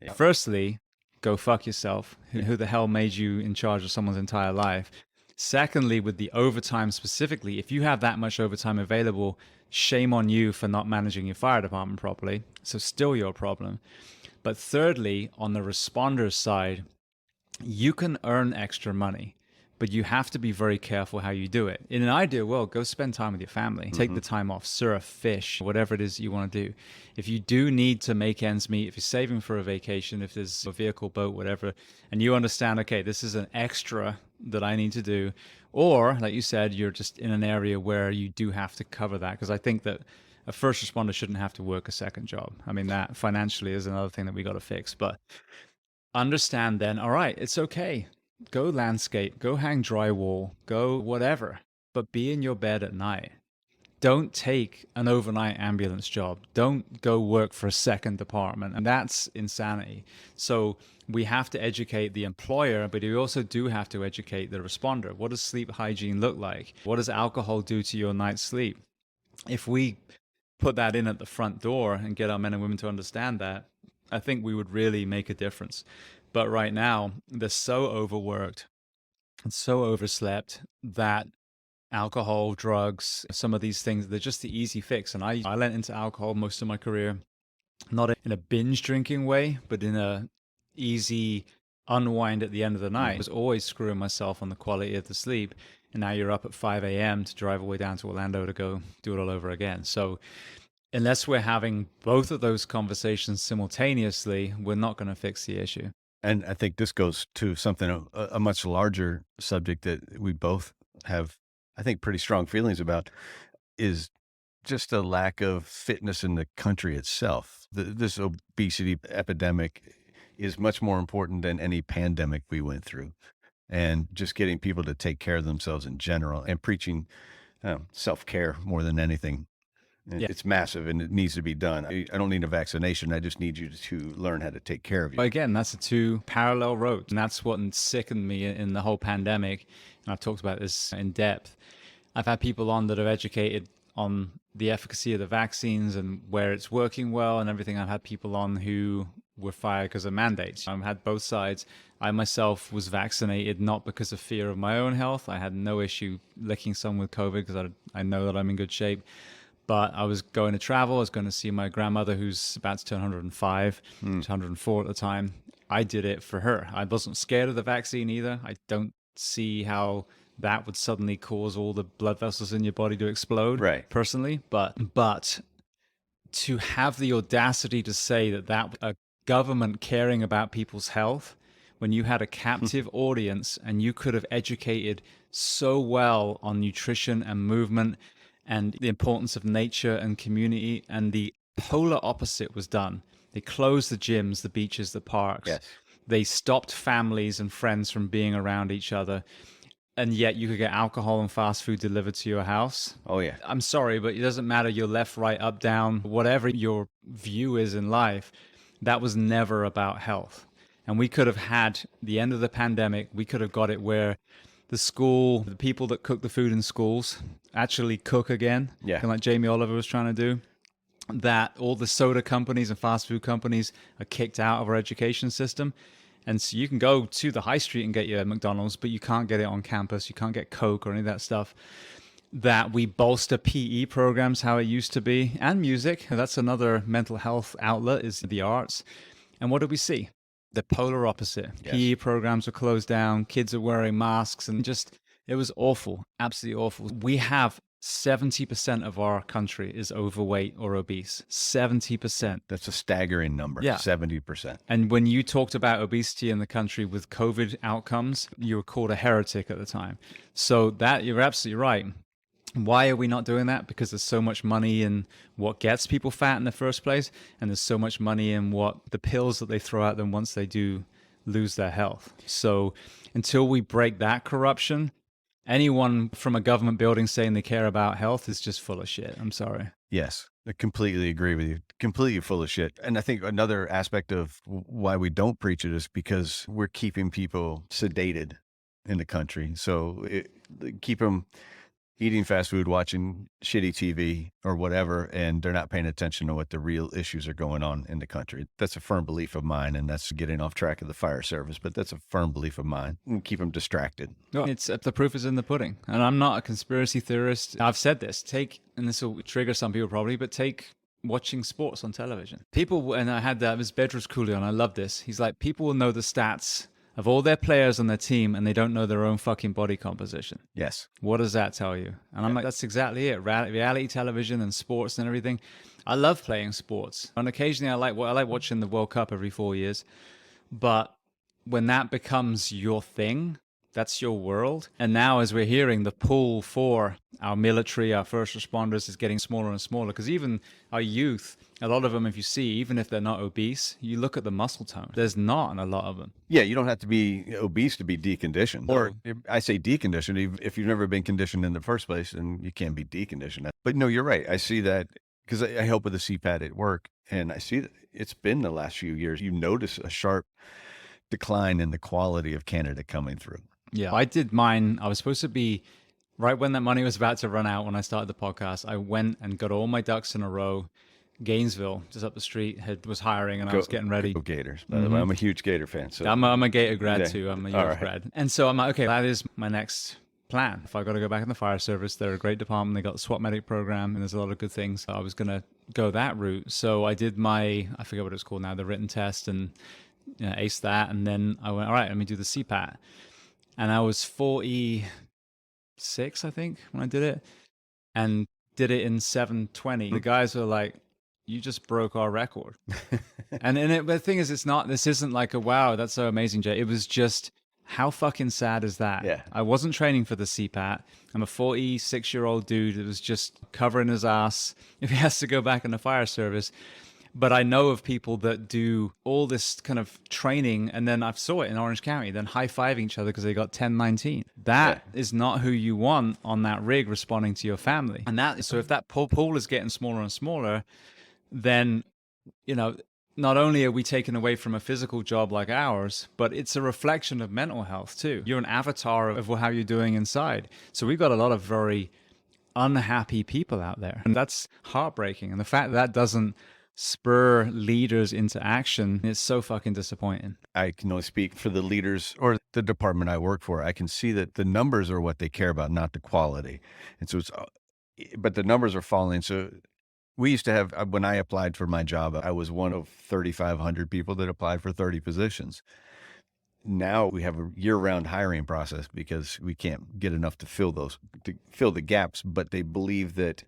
Yeah. Firstly, go fuck yourself. Who the hell made you in charge of someone's entire life? Secondly, with the overtime specifically, if you have that much overtime available, shame on you for not managing your fire department properly. So still your problem. But thirdly, on the responders side, you can earn extra money, but you have to be very careful how you do it. In an ideal world, go spend time with your family. Take the time off, surf, fish, whatever it is you want to do. If you do need to make ends meet, if you're saving for a vacation, if there's a vehicle, boat, whatever, and you understand, okay, this is an extra that I need to do, or like you said, you're just in an area where you do have to cover that. Because I think that a first responder shouldn't have to work a second job. I mean, that financially is another thing that we got to fix. But understand then, all right, it's okay. Go landscape, go hang drywall, go whatever, but be in your bed at night. Don't take an overnight ambulance job. Don't go work for a second department. And that's insanity. So we have to educate the employer, but we also do have to educate the responder. What does sleep hygiene look like? What does alcohol do to your night's sleep? If we put that in at the front door and get our men and women to understand that, I think we would really make a difference. But right now, they're so overworked and so overslept that alcohol, drugs, some of these things, they're just the easy fix. And I lent into alcohol most of my career, not in a binge drinking way, but in a easy unwind at the end of the night. I was always screwing myself on the quality of the sleep. And now you're up at 5 a.m. to drive all the way down to Orlando to go do it all over again. So unless we're having both of those conversations simultaneously, we're not going to fix the issue. And I think this goes to something, a much larger subject that we both have, I think, pretty strong feelings about, is just a lack of fitness in the country itself. This obesity epidemic is much more important than any pandemic we went through. And just getting people to take care of themselves in general and preaching self-care more than anything. It's massive and it needs to be done. I don't need a vaccination. I just need you to learn how to take care of you. Again, that's the two parallel roads. And that's what sickened me in the whole pandemic. And I've talked about this in depth. I've had people on that are educated on the efficacy of the vaccines and where it's working well and everything. I've had people on who were fired because of mandates. I've had both sides. I myself was vaccinated not because of fear of my own health. I had no issue licking someone with COVID because I know that I'm in good shape. But I was going to travel. I was going to see my grandmother, who's about to turn 105, 104 at the time. I did it for her. I wasn't scared of the vaccine either. I don't see how that would suddenly cause all the blood vessels in your body to explode, Right. personally. But to have the audacity to say that a government caring about people's health, when you had a captive audience and you could have educated so well on nutrition and movement and the importance of nature and community, and the polar opposite was done. They closed the gyms, the beaches, the parks. Yes. They stopped families and friends from being around each other. And yet you could get alcohol and fast food delivered to your house. Oh, yeah. I'm sorry, but it doesn't matter your left, right, up, down, whatever your view is in life, that was never about health. And we could have had the end of the pandemic, we could have got it where the people that cook the food in schools actually cook again. Yeah. Kind of like Jamie Oliver was trying to do. That all the soda companies and fast food companies are kicked out of our education system. And so you can go to the high street and get your McDonald's, but you can't get it on campus. You can't get Coke or any of that stuff. That we bolster PE programs how it used to be, and music. That's another mental health outlet, is the arts. And what do we see? The polar opposite. Yes. PE programs are closed down. Kids are wearing masks, and it was awful. Absolutely awful. We have 70% of our country is overweight or obese. 70%. That's a staggering number. Yeah. 70%. And when you talked about obesity in the country with COVID outcomes, you were called a heretic at the time. So that you're absolutely right. Why are we not doing that? Because there's so much money in what gets people fat in the first place, and there's so much money in what the pills that they throw at them once they do lose their health. So until we break that corruption, anyone from a government building saying they care about health is just full of shit. I'm sorry. Yes, I completely agree with you. Completely full of shit. And I think another aspect of why we don't preach it is because we're keeping people sedated in the country. So keep them eating fast food, watching shitty TV or whatever, and they're not paying attention to what the real issues are going on in the country. That's a firm belief of mine, and that's getting off track of the fire service, but that's a firm belief of mine. And keep them distracted. No, it's the proof is in the pudding. And I'm not a conspiracy theorist. I've said this. And this will trigger some people probably, but take watching sports on television. People, and I had that, Ms. Bedros Cooley on, I love this. He's like, people will know the stats of all their players on their team, and they don't know their own fucking body composition. Yes. What does that tell you? And I'm like, that's exactly it. Reality television and sports and everything. I love playing sports. And occasionally I like watching the World Cup every 4 years. But when that becomes your thing, that's your world. And now, as we're hearing, the pull for our military, our first responders is getting smaller and smaller. Because even our youth, a lot of them, if you see, even if they're not obese, you look at the muscle tone. There's not a lot of them. Yeah, you don't have to be obese to be deconditioned. Or I say deconditioned, if you've never been conditioned in the first place, then you can't be deconditioned. But no, you're right. I see that because I help with the CPAT at work, and I see that it's been the last few years. You notice a sharp decline in the quality of candidate coming through. Yeah, I did mine. I was supposed to be, right when that money was about to run out when I started the podcast, I went and got all my ducks in a row. Gainesville, just up the street, was hiring, and I was getting ready. Go Gators, by the way. I'm a huge Gator fan. So I'm a Gator grad too. I'm a US grad. And so I'm like, okay, that is my next plan. If I got to go back in the fire service, they're a great department. They got the SWAT medic program, and there's a lot of good things. I was going to go that route. So I did I forget what it's called now, the written test, and aced that. And then I went, all right, let me do the CPAT. And I was 46, I think, when I did it, and did it in 7:20. The guys were like, you just broke our record. And the thing is, this isn't like a, wow, that's so amazing, Jay. It was just, how fucking sad is that? Yeah. I wasn't training for the CPAT. I'm a 46-year-old dude that was just covering his ass if he has to go back in the fire service. But I know of people that do all this kind of training, and then I saw it in Orange County, then high-fiving each other because they got 10-19. That is not who you want on that rig responding to your family. And so if that pool is getting smaller and smaller, then, not only are we taken away from a physical job like ours, but it's a reflection of mental health too. You're an avatar of how you're doing inside. So we've got a lot of very unhappy people out there, and that's heartbreaking. And the fact that doesn't spur leaders into action, it's so fucking disappointing. I can only speak for the leaders or the department I work for. I can see that the numbers are what they care about, not the quality. And so but the numbers are falling. So We used to have, when I applied for my job, I was one of 3,500 people that applied for 30 positions. Now we have a year-round hiring process because we can't get enough to fill the gaps. But they believe that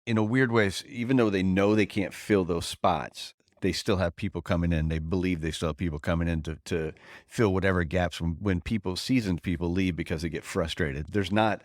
in a weird way, even though they know they can't fill those spots, they still have people coming in. They believe they still have people coming in to fill whatever gaps when seasoned people leave because they get frustrated. There's not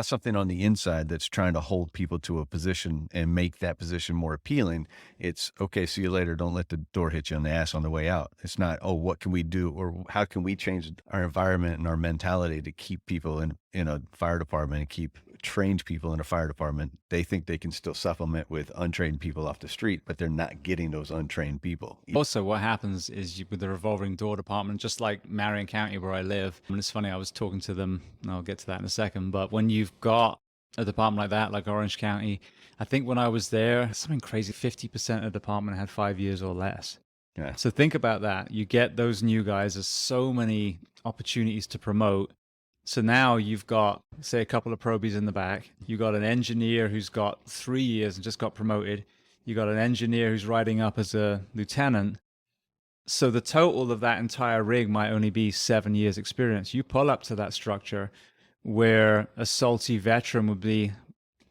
something on the inside that's trying to hold people to a position and make that position more appealing. It's okay, see you later. Don't let the door hit you on the ass on the way out. It's not, oh, what can we do or how can we change our environment and our mentality to keep people in a fire department and keep trained people in a fire department. They think they can still supplement with untrained people off the street, but they're not getting those untrained people. Also, what happens is with the revolving door department, just like Marion County where I live, and it's funny, I was talking to them, and I'll get to that in a second, but when you've got a department like that, like Orange County, I think when I was there, something crazy, 50% of the department had 5 years or less. Yeah. So think about that. You get those new guys, there's so many opportunities to promote. So now you've got, say, a couple of probies in the back. You got an engineer who's got 3 years and just got promoted. You got an engineer who's riding up as a lieutenant. So the total of that entire rig might only be 7 years experience. You pull up to that structure where a salty veteran would be,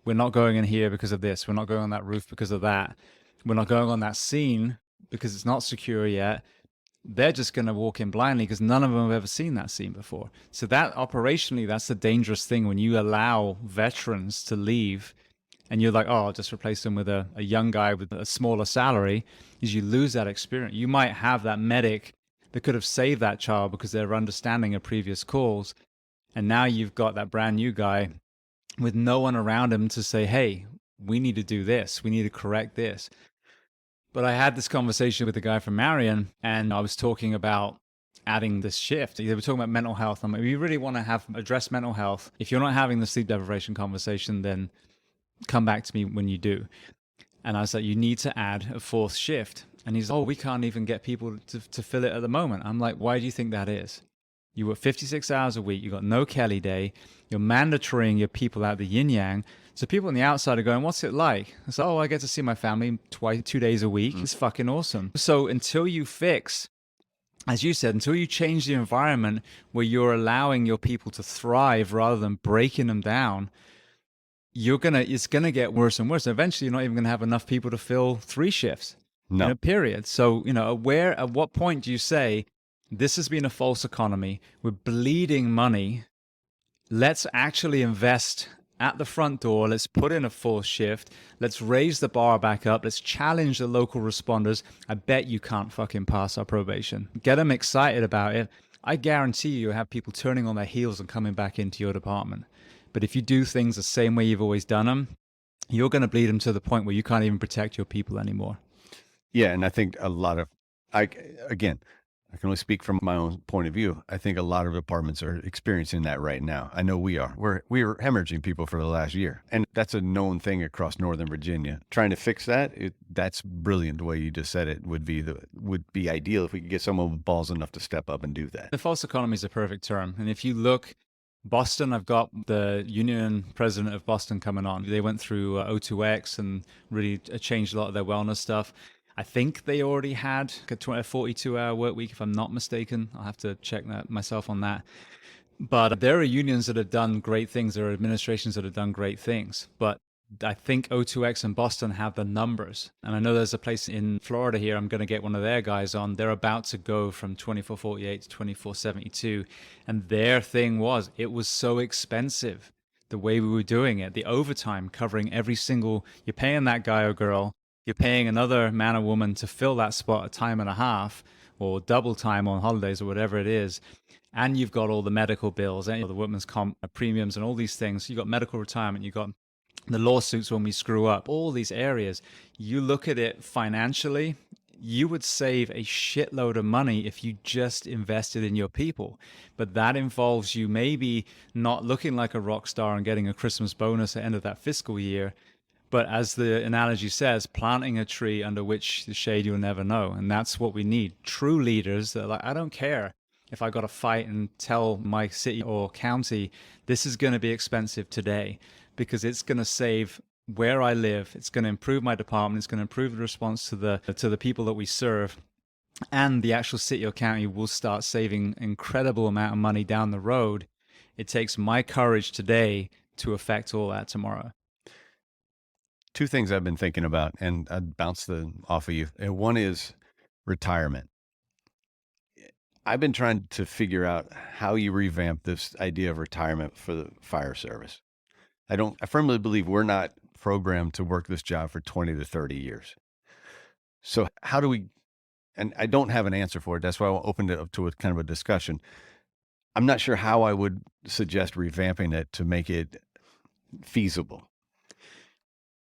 we're not going in here because of this. We're not going on that roof because of that. We're not going on that scene because it's not secure yet. They're just going to walk in blindly because none of them have ever seen that scene before. So that operationally, that's the dangerous thing when you allow veterans to leave and you're like, oh, I'll just replace them with a young guy with a smaller salary, is you lose that experience. You might have that medic that could have saved that child because they're understanding of previous calls. And now you've got that brand new guy with no one around him to say, hey, we need to do this. We need to correct this. But I had this conversation with the guy from Marion, and I was talking about adding this shift. They were talking about mental health. I'm like, if you really want to address mental health, if you're not having the sleep deprivation conversation, then come back to me when you do. And I was like, you need to add a fourth shift. And he's like, oh, we can't even get people to fill it at the moment. I'm like, why do you think that is? You work 56 hours a week. You got no Kelly day. You're mandatorying your people out the yin yang. So people on the outside are going, what's it like? It's like, oh, I get to see my family 2 days a week. It's fucking awesome. So until you fix, as you said, until you change the environment where you're allowing your people to thrive rather than breaking them down, it's gonna get worse and worse. Eventually, you're not even gonna have enough people to fill 3 shifts. No. Period. So, at what point do you say, this has been a false economy, we're bleeding money, let's actually invest at the front door, let's put in a fourth shift, let's raise the bar back up, let's challenge the local responders. I bet you can't fucking pass our probation. Get them excited about it. I guarantee you have people turning on their heels and coming back into your department. But if you do things the same way you've always done them, you're going to bleed them to the point where you can't even protect your people anymore. Yeah, and I think I can only speak from my own point of view. I think a lot of departments are experiencing that right now. I know we are. We're hemorrhaging people for the last year, and that's a known thing across Northern Virginia. Trying to fix that, that's brilliant. The way you just said it would be ideal if we could get someone with balls enough to step up and do that. The false economy is a perfect term, and if you look. Boston, I've got the union president of Boston coming on. They went through O2X and really changed a lot of their wellness stuff. I think they already had a 42-hour work week, if I'm not mistaken. I'll have to check that myself on that. But there are unions that have done great things. There are administrations that have done great things. But I think O2X and Boston have the numbers. And I know there's a place in Florida here, I'm going to get one of their guys on. They're about to go from 24/48 to 24/72. And their thing was, it was so expensive, the way we were doing it. The overtime covering every single, you're paying that guy or girl, you're paying another man or woman to fill that spot a time and a half, or double time on holidays or whatever it is. And you've got all the medical bills and the workman's comp premiums and all these things. You've got medical retirement, you've got the lawsuits when we screw up, all these areas. You look at it financially, you would save a shitload of money if you just invested in your people. But that involves you maybe not looking like a rock star and getting a Christmas bonus at the end of that fiscal year. But as the analogy says, planting a tree under which the shade you'll never know. And that's what we need. True leaders that are like, I don't care if I got to fight and tell my city or county, this is going to be expensive today, because it's going to save where I live. It's going to improve my department. It's going to improve the response to the people that we serve. And the actual city or county will start saving incredible amount of money down the road. It takes my courage today to affect all that tomorrow. Two things I've been thinking about, and I'd bounce off of you. And one is retirement. I've been trying to figure out how you revamp this idea of retirement for the fire service. I firmly believe we're not programmed to work this job for 20 to 30 years. So how do we, and I don't have an answer for it. That's why I opened it up to a kind of a discussion. I'm not sure how I would suggest revamping it to make it feasible.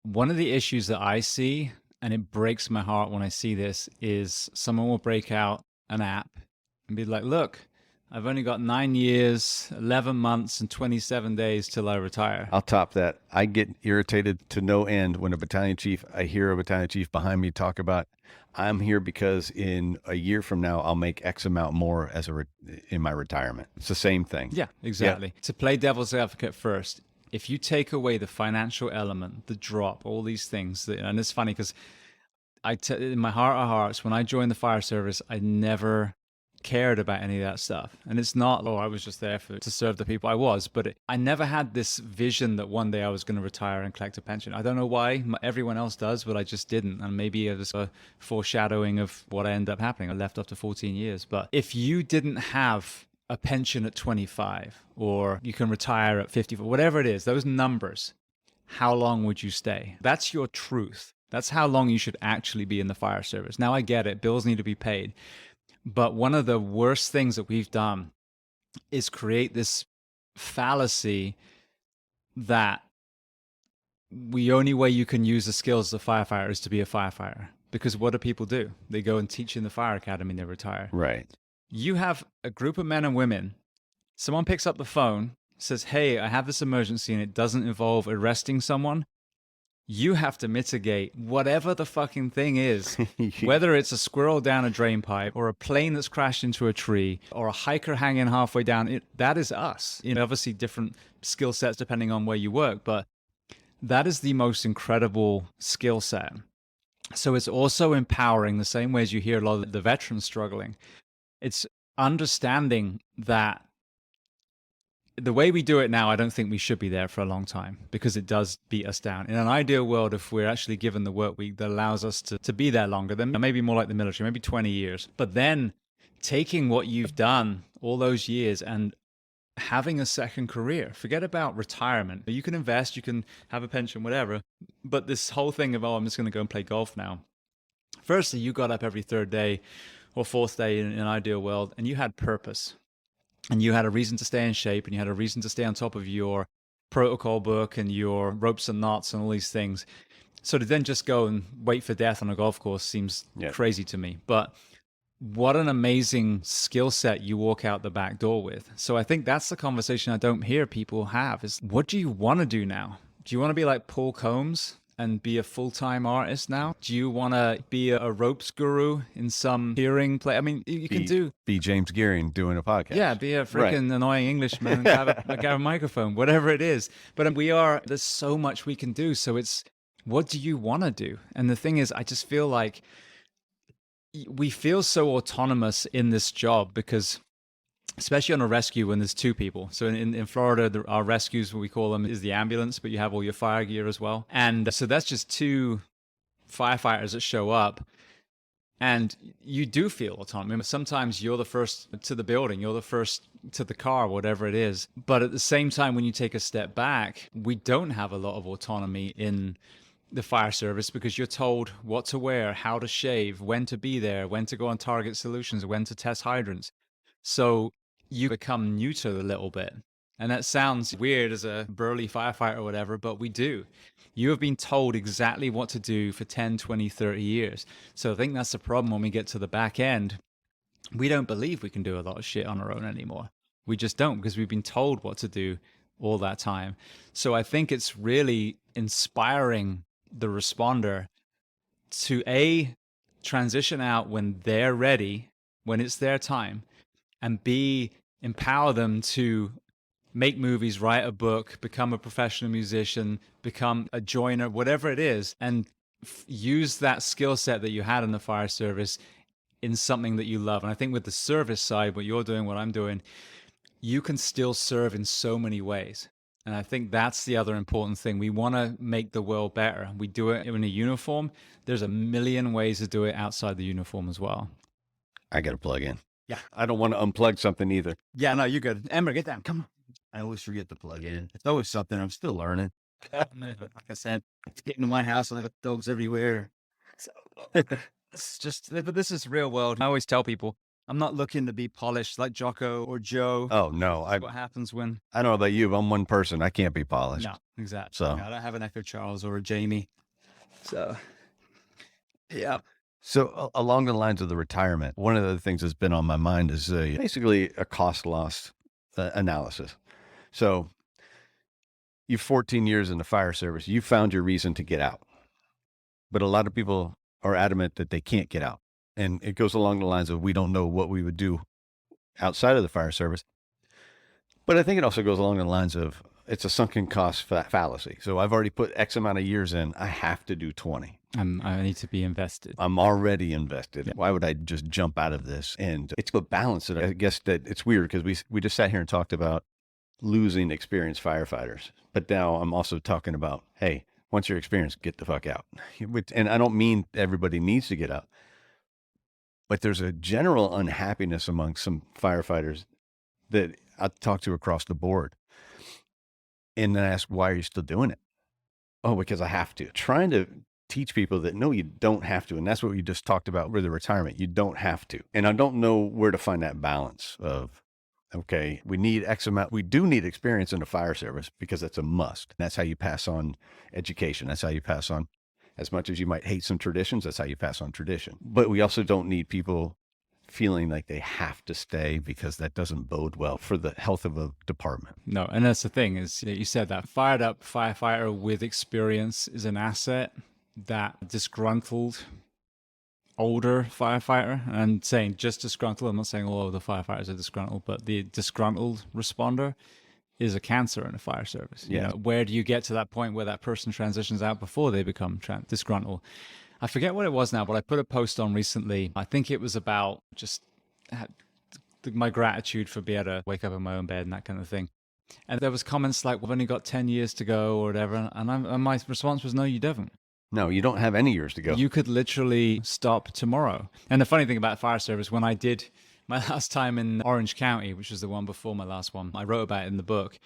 One of the issues that I see, and it breaks my heart when I see this, is someone will break out an app and be like, look, I've only got 9 years, 11 months, and 27 days till I retire. I'll top that. I get irritated to no end when I hear a battalion chief behind me talk about, I'm here because in a year from now, I'll make X amount more in my retirement. It's the same thing. Yeah, exactly. Yeah. To play devil's advocate first, if you take away the financial element, the drop, all these things, and it's funny because in my heart of hearts, when I joined the fire service, I never cared about any of that stuff. And it's not, I was just there to serve the people. I was, but I never had this vision that one day I was going to retire and collect a pension. I don't know why everyone else does, but I just didn't. And maybe it was a foreshadowing of what ended up happening. I left after 14 years. But if you didn't have a pension at 25 or you can retire at 50, whatever it is, those numbers, how long would you stay? That's your truth. That's how long you should actually be in the fire service. Now I get it. Bills need to be paid. But one of the worst things that we've done is create this fallacy that the only way you can use the skills of a firefighter is to be a firefighter. Because what do people do? They go and teach in the fire academy and they retire. Right. You have a group of men and women. Someone picks up the phone, says, hey, I have this emergency and it doesn't involve arresting someone. You have to mitigate whatever the fucking thing is, whether it's a squirrel down a drain pipe or a plane that's crashed into a tree or a hiker hanging halfway down. That is us. Obviously different skill sets depending on where you work, but that is the most incredible skill set. So it's also empowering the same way as you hear a lot of the veterans struggling. It's understanding that the way we do it now, I don't think we should be there for a long time because it does beat us down. In an ideal world, if we're actually given the work week that allows us to be there longer, then maybe more like the military, maybe 20 years. But then taking what you've done all those years and having a second career, forget about retirement. You can invest, you can have a pension, whatever. But this whole thing of, I'm just going to go and play golf now. Firstly, you got up every third day or fourth day in an ideal world and you had purpose. And you had a reason to stay in shape and you had a reason to stay on top of your protocol book and your ropes and knots and all these things. So to then just go and wait for death on a golf course seems crazy to me. But what an amazing skill set you walk out the back door with. So I think that's the conversation I don't hear people have is, what do you want to do now? Do you want to be like Paul Combs and be a full-time artist now? Do you want to be a ropes guru in some hearing play? I mean, you can be James Gearing doing a podcast. Yeah, be a freaking annoying Englishman and have a microphone, whatever it is. But there's so much we can do. So it's, what do you want to do? And the thing is, I just feel like we feel so autonomous in this job because, especially on a rescue when there's two people. So in Florida, our rescues, what we call them, is the ambulance, but you have all your fire gear as well. And so that's just two firefighters that show up. And you do feel autonomy. Sometimes you're the first to the building, you're the first to the car, whatever it is. But at the same time, when you take a step back, we don't have a lot of autonomy in the fire service because you're told what to wear, how to shave, when to be there, when to go on target solutions, when to test hydrants. So you become neuter a little bit. And that sounds weird as a burly firefighter or whatever, but we do. You have been told exactly what to do for 10, 20, 30 years. So I think that's the problem when we get to the back end. We don't believe we can do a lot of shit on our own anymore. We just don't because we've been told what to do all that time. So I think it's really inspiring the responder to transition out when they're ready, when it's their time, and B, empower them to make movies, write a book, become a professional musician, become a joiner, whatever it is, and use that skill set that you had in the fire service in something that you love. And I think with the service side, what you're doing, what I'm doing, you can still serve in so many ways. And I think that's the other important thing. We want to make the world better. We do it in a uniform. There's a million ways to do it outside the uniform as well. I got to plug in. Yeah. I don't want to unplug something either. Yeah, no, you're good. Ember, get down. Come on. I always forget to plug in. It's always something. I'm still learning. Like I said, it's getting to my house and I got dogs everywhere. So it's just, but this is real world. I always tell people, I'm not looking to be polished like Jocko or Joe. Oh, no. What happens when? I don't know about you, but I'm one person. I can't be polished. No, exactly. So I don't have an Echo Charles or a Jamie. So, yeah. So along the lines of the retirement, one of the things that's been on my mind is basically a cost loss analysis. So you've 14 years in the fire service. You found your reason to get out. But a lot of people are adamant that they can't get out. And it goes along the lines of, we don't know what we would do outside of the fire service. But I think it also goes along the lines of, it's a sunken cost fallacy. So I've already put X amount of years in. I have to do 20. I need to be invested. I'm already invested. Yeah. Why would I just jump out of this? And it's a balance. And I guess that it's weird because we just sat here and talked about losing experienced firefighters. But now I'm also talking about, hey, once you're experienced, get the fuck out. And I don't mean everybody needs to get out. But there's a general unhappiness among some firefighters that I talk to across the board. And then I ask, why are you still doing it? Oh, because I have to. Trying to teach people that, no, you don't have to. And that's what we just talked about with the retirement. You don't have to. And I don't know where to find that balance of, okay, we need X amount. We do need experience in the fire service because that's a must. That's how you pass on education. That's how you pass on, as much as you might hate some traditions, that's how you pass on tradition. But we also don't need people feeling like they have to stay because that doesn't bode well for the health of a department. No, and that's the thing is you said that fired up firefighter with experience is an asset. That disgruntled older firefighter, and I'm saying just disgruntled, I'm not saying all of the firefighters are disgruntled, but the disgruntled responder is a cancer in the fire service. Yeah. You know, where do you get to that point where that person transitions out before they become disgruntled? I forget what it was now, but I put a post on recently. I think it was about just my gratitude for being able to wake up in my own bed and that kind of thing. And there was comments like, we've only got 10 years to go or whatever. And my response was, no, you don't. No, you don't have any years to go. You could literally stop tomorrow. And the funny thing about fire service, when I did my last time in Orange County, which was the one before my last one, I wrote about it in the book.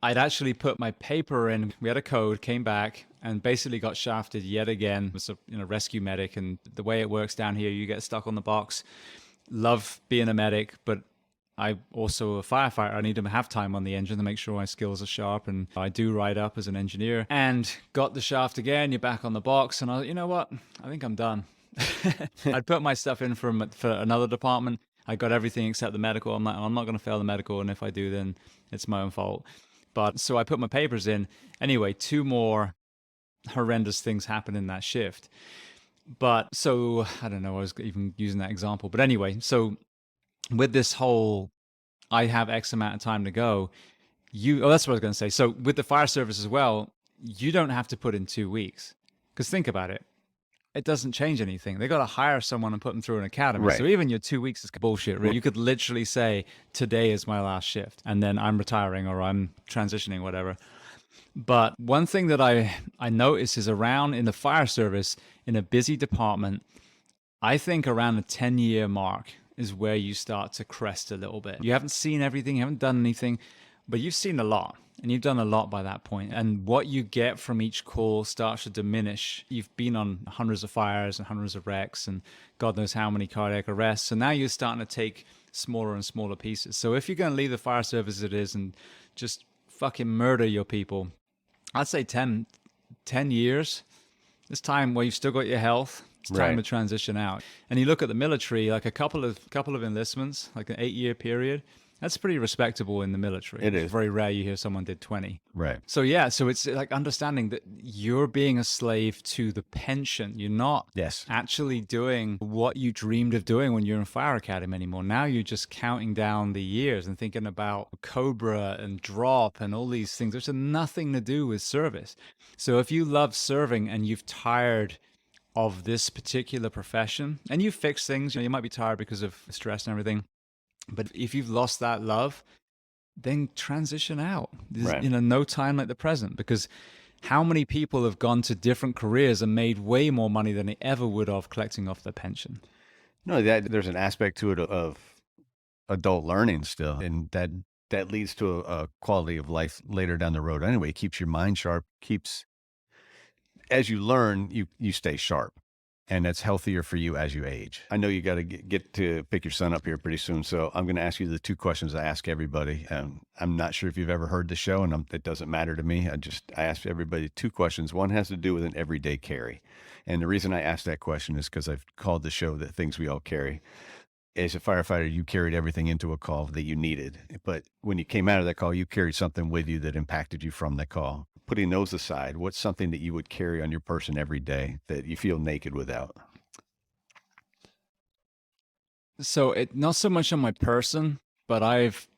I'd actually put my paper in. We had a code, came back, and basically got shafted yet again. It was a rescue medic, and the way it works down here, you get stuck on the box. Love being a medic, but I also a firefighter. I need to have time on the engine to make sure my skills are sharp, and I do ride up as an engineer. And got the shaft again. You're back on the box, and you know what? I think I'm done. I'd put my stuff in for another department. I got everything except the medical. I'm not going to fail the medical, and if I do, then it's my own fault. But so I put my papers in. Anyway, 2 more horrendous things happened in that shift. But so I don't know. I was even using that example, but anyway, so. With this whole, I have X amount of time to go, that's what I was going to say. So with the fire service as well, you don't have to put in 2 weeks. Because think about it. It doesn't change anything. They got to hire someone and put them through an academy. Right. So even your 2 weeks is bullshit. Really. You could literally say, today is my last shift. And then I'm retiring or I'm transitioning, whatever. But one thing that I notice is around in the fire service, in a busy department, I think around the 10-year mark, is where you start to crest a little bit. You haven't seen everything, you haven't done anything, but you've seen a lot, and you've done a lot by that point. And what you get from each call starts to diminish. You've been on hundreds of fires and hundreds of wrecks and God knows how many cardiac arrests. So now you're starting to take smaller and smaller pieces. So if you're going to leave the fire service as it is and just fucking murder your people, I'd say 10 years. It's time where you've still got your health. It's time to transition out. And you look at the military, like a couple of enlistments, like an 8-year period, That's pretty respectable in the military. It is. It's very rare you hear someone did 20. Right. So yeah, so it's like understanding that you're being a slave to the pension. You're not Yes. actually doing what you dreamed of doing when you're in fire academy anymore. Now you're just counting down the years and thinking about Cobra and drop and all these things, which have nothing to do with service. So if you love serving and you've tired of this particular profession and you fix things, you might be tired because of stress and everything. But if you've lost that love, then transition out. There's, Right. no time like the present, because how many people have gone to different careers and made way more money than they ever would have collecting off their pension? No, there's an aspect to it of adult learning still, and that leads to a quality of life later down the road. Anyway, it keeps your mind sharp. As you learn, you stay sharp. And that's healthier for you as you age. I know you got to get to pick your son up here pretty soon. So I'm going to ask you the two questions I ask everybody. I'm not sure if you've ever heard the show, and it doesn't matter to me. I ask everybody two questions. One has to do with an everyday carry. And the reason I ask that question is because I've called the show The Things We All Carry. As a firefighter, you carried everything into a call that you needed. But when you came out of that call, you carried something with you that impacted you from that call. Putting those aside, what's something that you would carry on your person every day that you feel naked without? So not so much on my person, but I've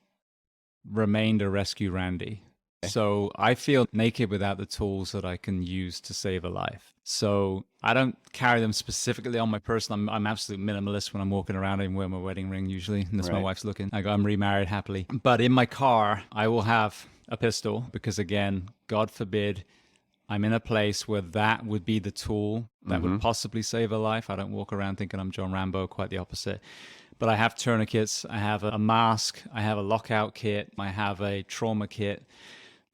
remained a rescue Randy. So I feel naked without the tools that I can use to save a life. So I don't carry them specifically on my person. I'm absolute minimalist when I'm walking around. I even wear my wedding ring usually, unless my Right. wife's looking. I'm remarried happily. But in my car, I will have a pistol because, again, God forbid, I'm in a place where that would be the tool that would possibly save a life. I don't walk around thinking I'm John Rambo, quite the opposite. But I have tourniquets, I have a mask, I have a lockout kit, I have a trauma kit.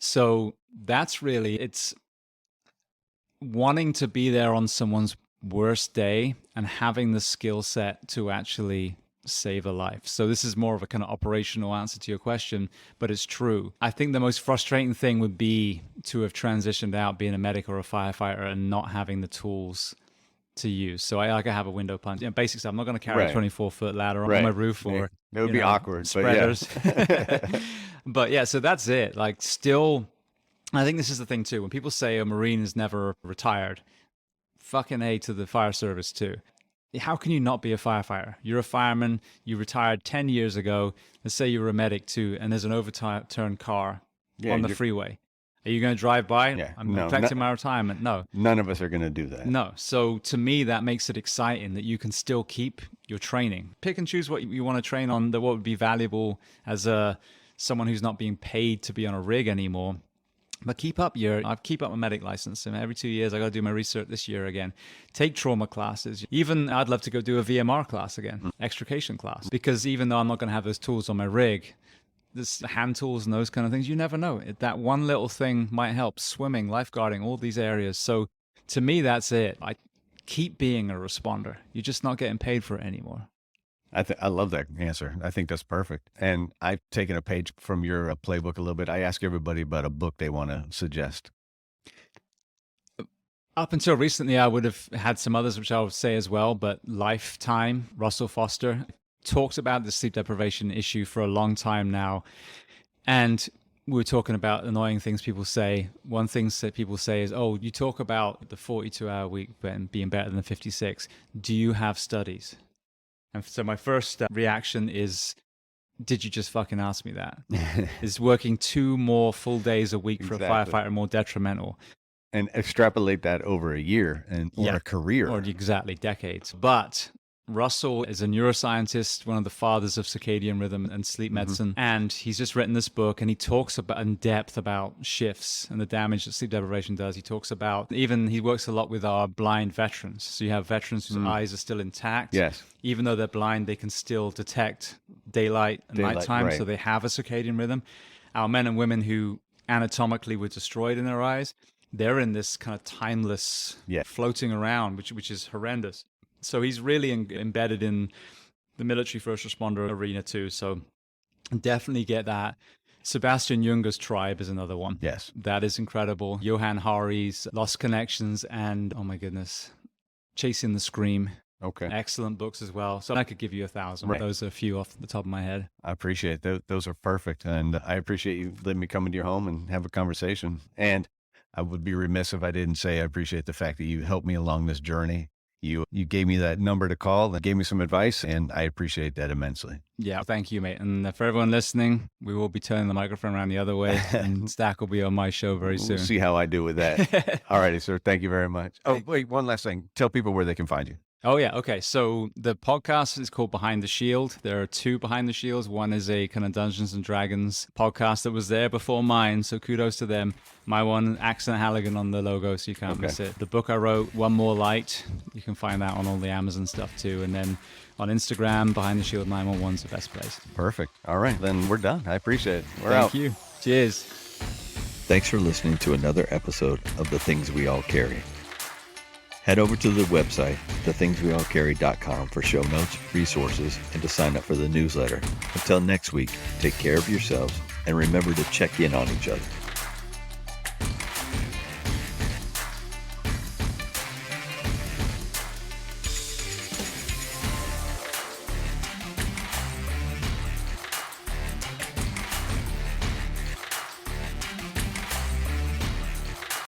So that's really, it's wanting to be there on someone's worst day and having the skill set to actually save a life. So this is more of a kind of operational answer to your question, but it's true. I think the most frustrating thing would be to have transitioned out being a medic or a firefighter and not having the tools to use. So I have a window punch. Basic stuff. I'm not going to carry Right. a 24-foot ladder Right. on my roof or That would be awkward, spreaders. but yeah. But yeah, so that's it. Like, still, I think this is the thing too. When people say a Marine is never retired, fucking A to the fire service too. How can you not be a firefighter? You're a fireman. You retired 10 years ago. Let's say you were a medic too, and there's an overturned car on the freeway. Are you going to drive by? Yeah, I'm no, collecting my retirement. No. None of us are going to do that. No. So to me, that makes it exciting that you can still keep your training. Pick and choose what you want to train on, what would be valuable as someone who's not being paid to be on a rig anymore. But keep up my medic license. And every 2 years, I got to do my research this year again. Take trauma classes. Even I'd love to go do a VMR class again, extrication class. Because even though I'm not going to have those tools on my rig, there's hand tools and those kind of things. You never know. That one little thing might help. Swimming, lifeguarding, all these areas. So to me, that's it. I keep being a responder. You're just not getting paid for it anymore. I love that answer. I think that's perfect. And I've taken a page from your playbook a little bit. I ask everybody about a book they want to suggest. Up until recently, I would have had some others, which I would say as well, but Lifetime, Russell Foster, talks about the sleep deprivation issue for a long time now. And we were talking about annoying things people say. One thing that people say is, oh, you talk about the 42-hour week being better than the 56. Do you have studies? And so my first reaction is, did you just fucking ask me that? Is working 2 more full days a week for a firefighter more detrimental? And extrapolate that over a year or a career. Or exactly, decades. But Russell is a neuroscientist, one of the fathers of circadian rhythm and sleep medicine. And he's just written this book, and he talks about in depth about shifts and the damage that sleep deprivation does. He talks about, he works a lot with our blind veterans. So you have veterans whose eyes are still intact. Yes. Even though they're blind, they can still detect daylight and nighttime. Right. So they have a circadian rhythm. Our men and women who anatomically were destroyed in their eyes, they're in this kind of timeless floating around, which is horrendous. So he's really embedded in the military first responder arena too. So definitely get that. Sebastian Junger's Tribe is another one. Yes. That is incredible. Johan Hari's Lost Connections and, oh my goodness, Chasing the Scream. Okay. Excellent books as well. So I could give you 1,000. Right. Those are a few off the top of my head. I appreciate it. Those are perfect. And I appreciate you letting me come into your home and have a conversation. And I would be remiss if I didn't say I appreciate the fact that you helped me along this journey. You gave me that number to call and gave me some advice, and I appreciate that immensely. Yeah, thank you, mate. And for everyone listening, we will be turning the microphone around the other way, and Stack will be on my show very soon. We'll see how I do with that. All righty, sir. Thank you very much. Oh, wait, one last thing. Tell people where they can find you. Oh, yeah. Okay. So the podcast is called Behind the Shield. There are two Behind the Shields. One is a kind of Dungeons and Dragons podcast that was there before mine. So kudos to them. My one, Accent Halligan on the logo, so you can't miss it. The book I wrote, One More Light. You can find that on all the Amazon stuff too. And then on Instagram, Behind the Shield 911 is the best place. Perfect. All right. Then we're done. I appreciate it. We're out. Thank you. Cheers. Thanks for listening to another episode of The Things We All Carry. Head over to the website, thethingsweallcarry.com, for show notes, resources, and to sign up for the newsletter. Until next week, take care of yourselves and remember to check in on each other.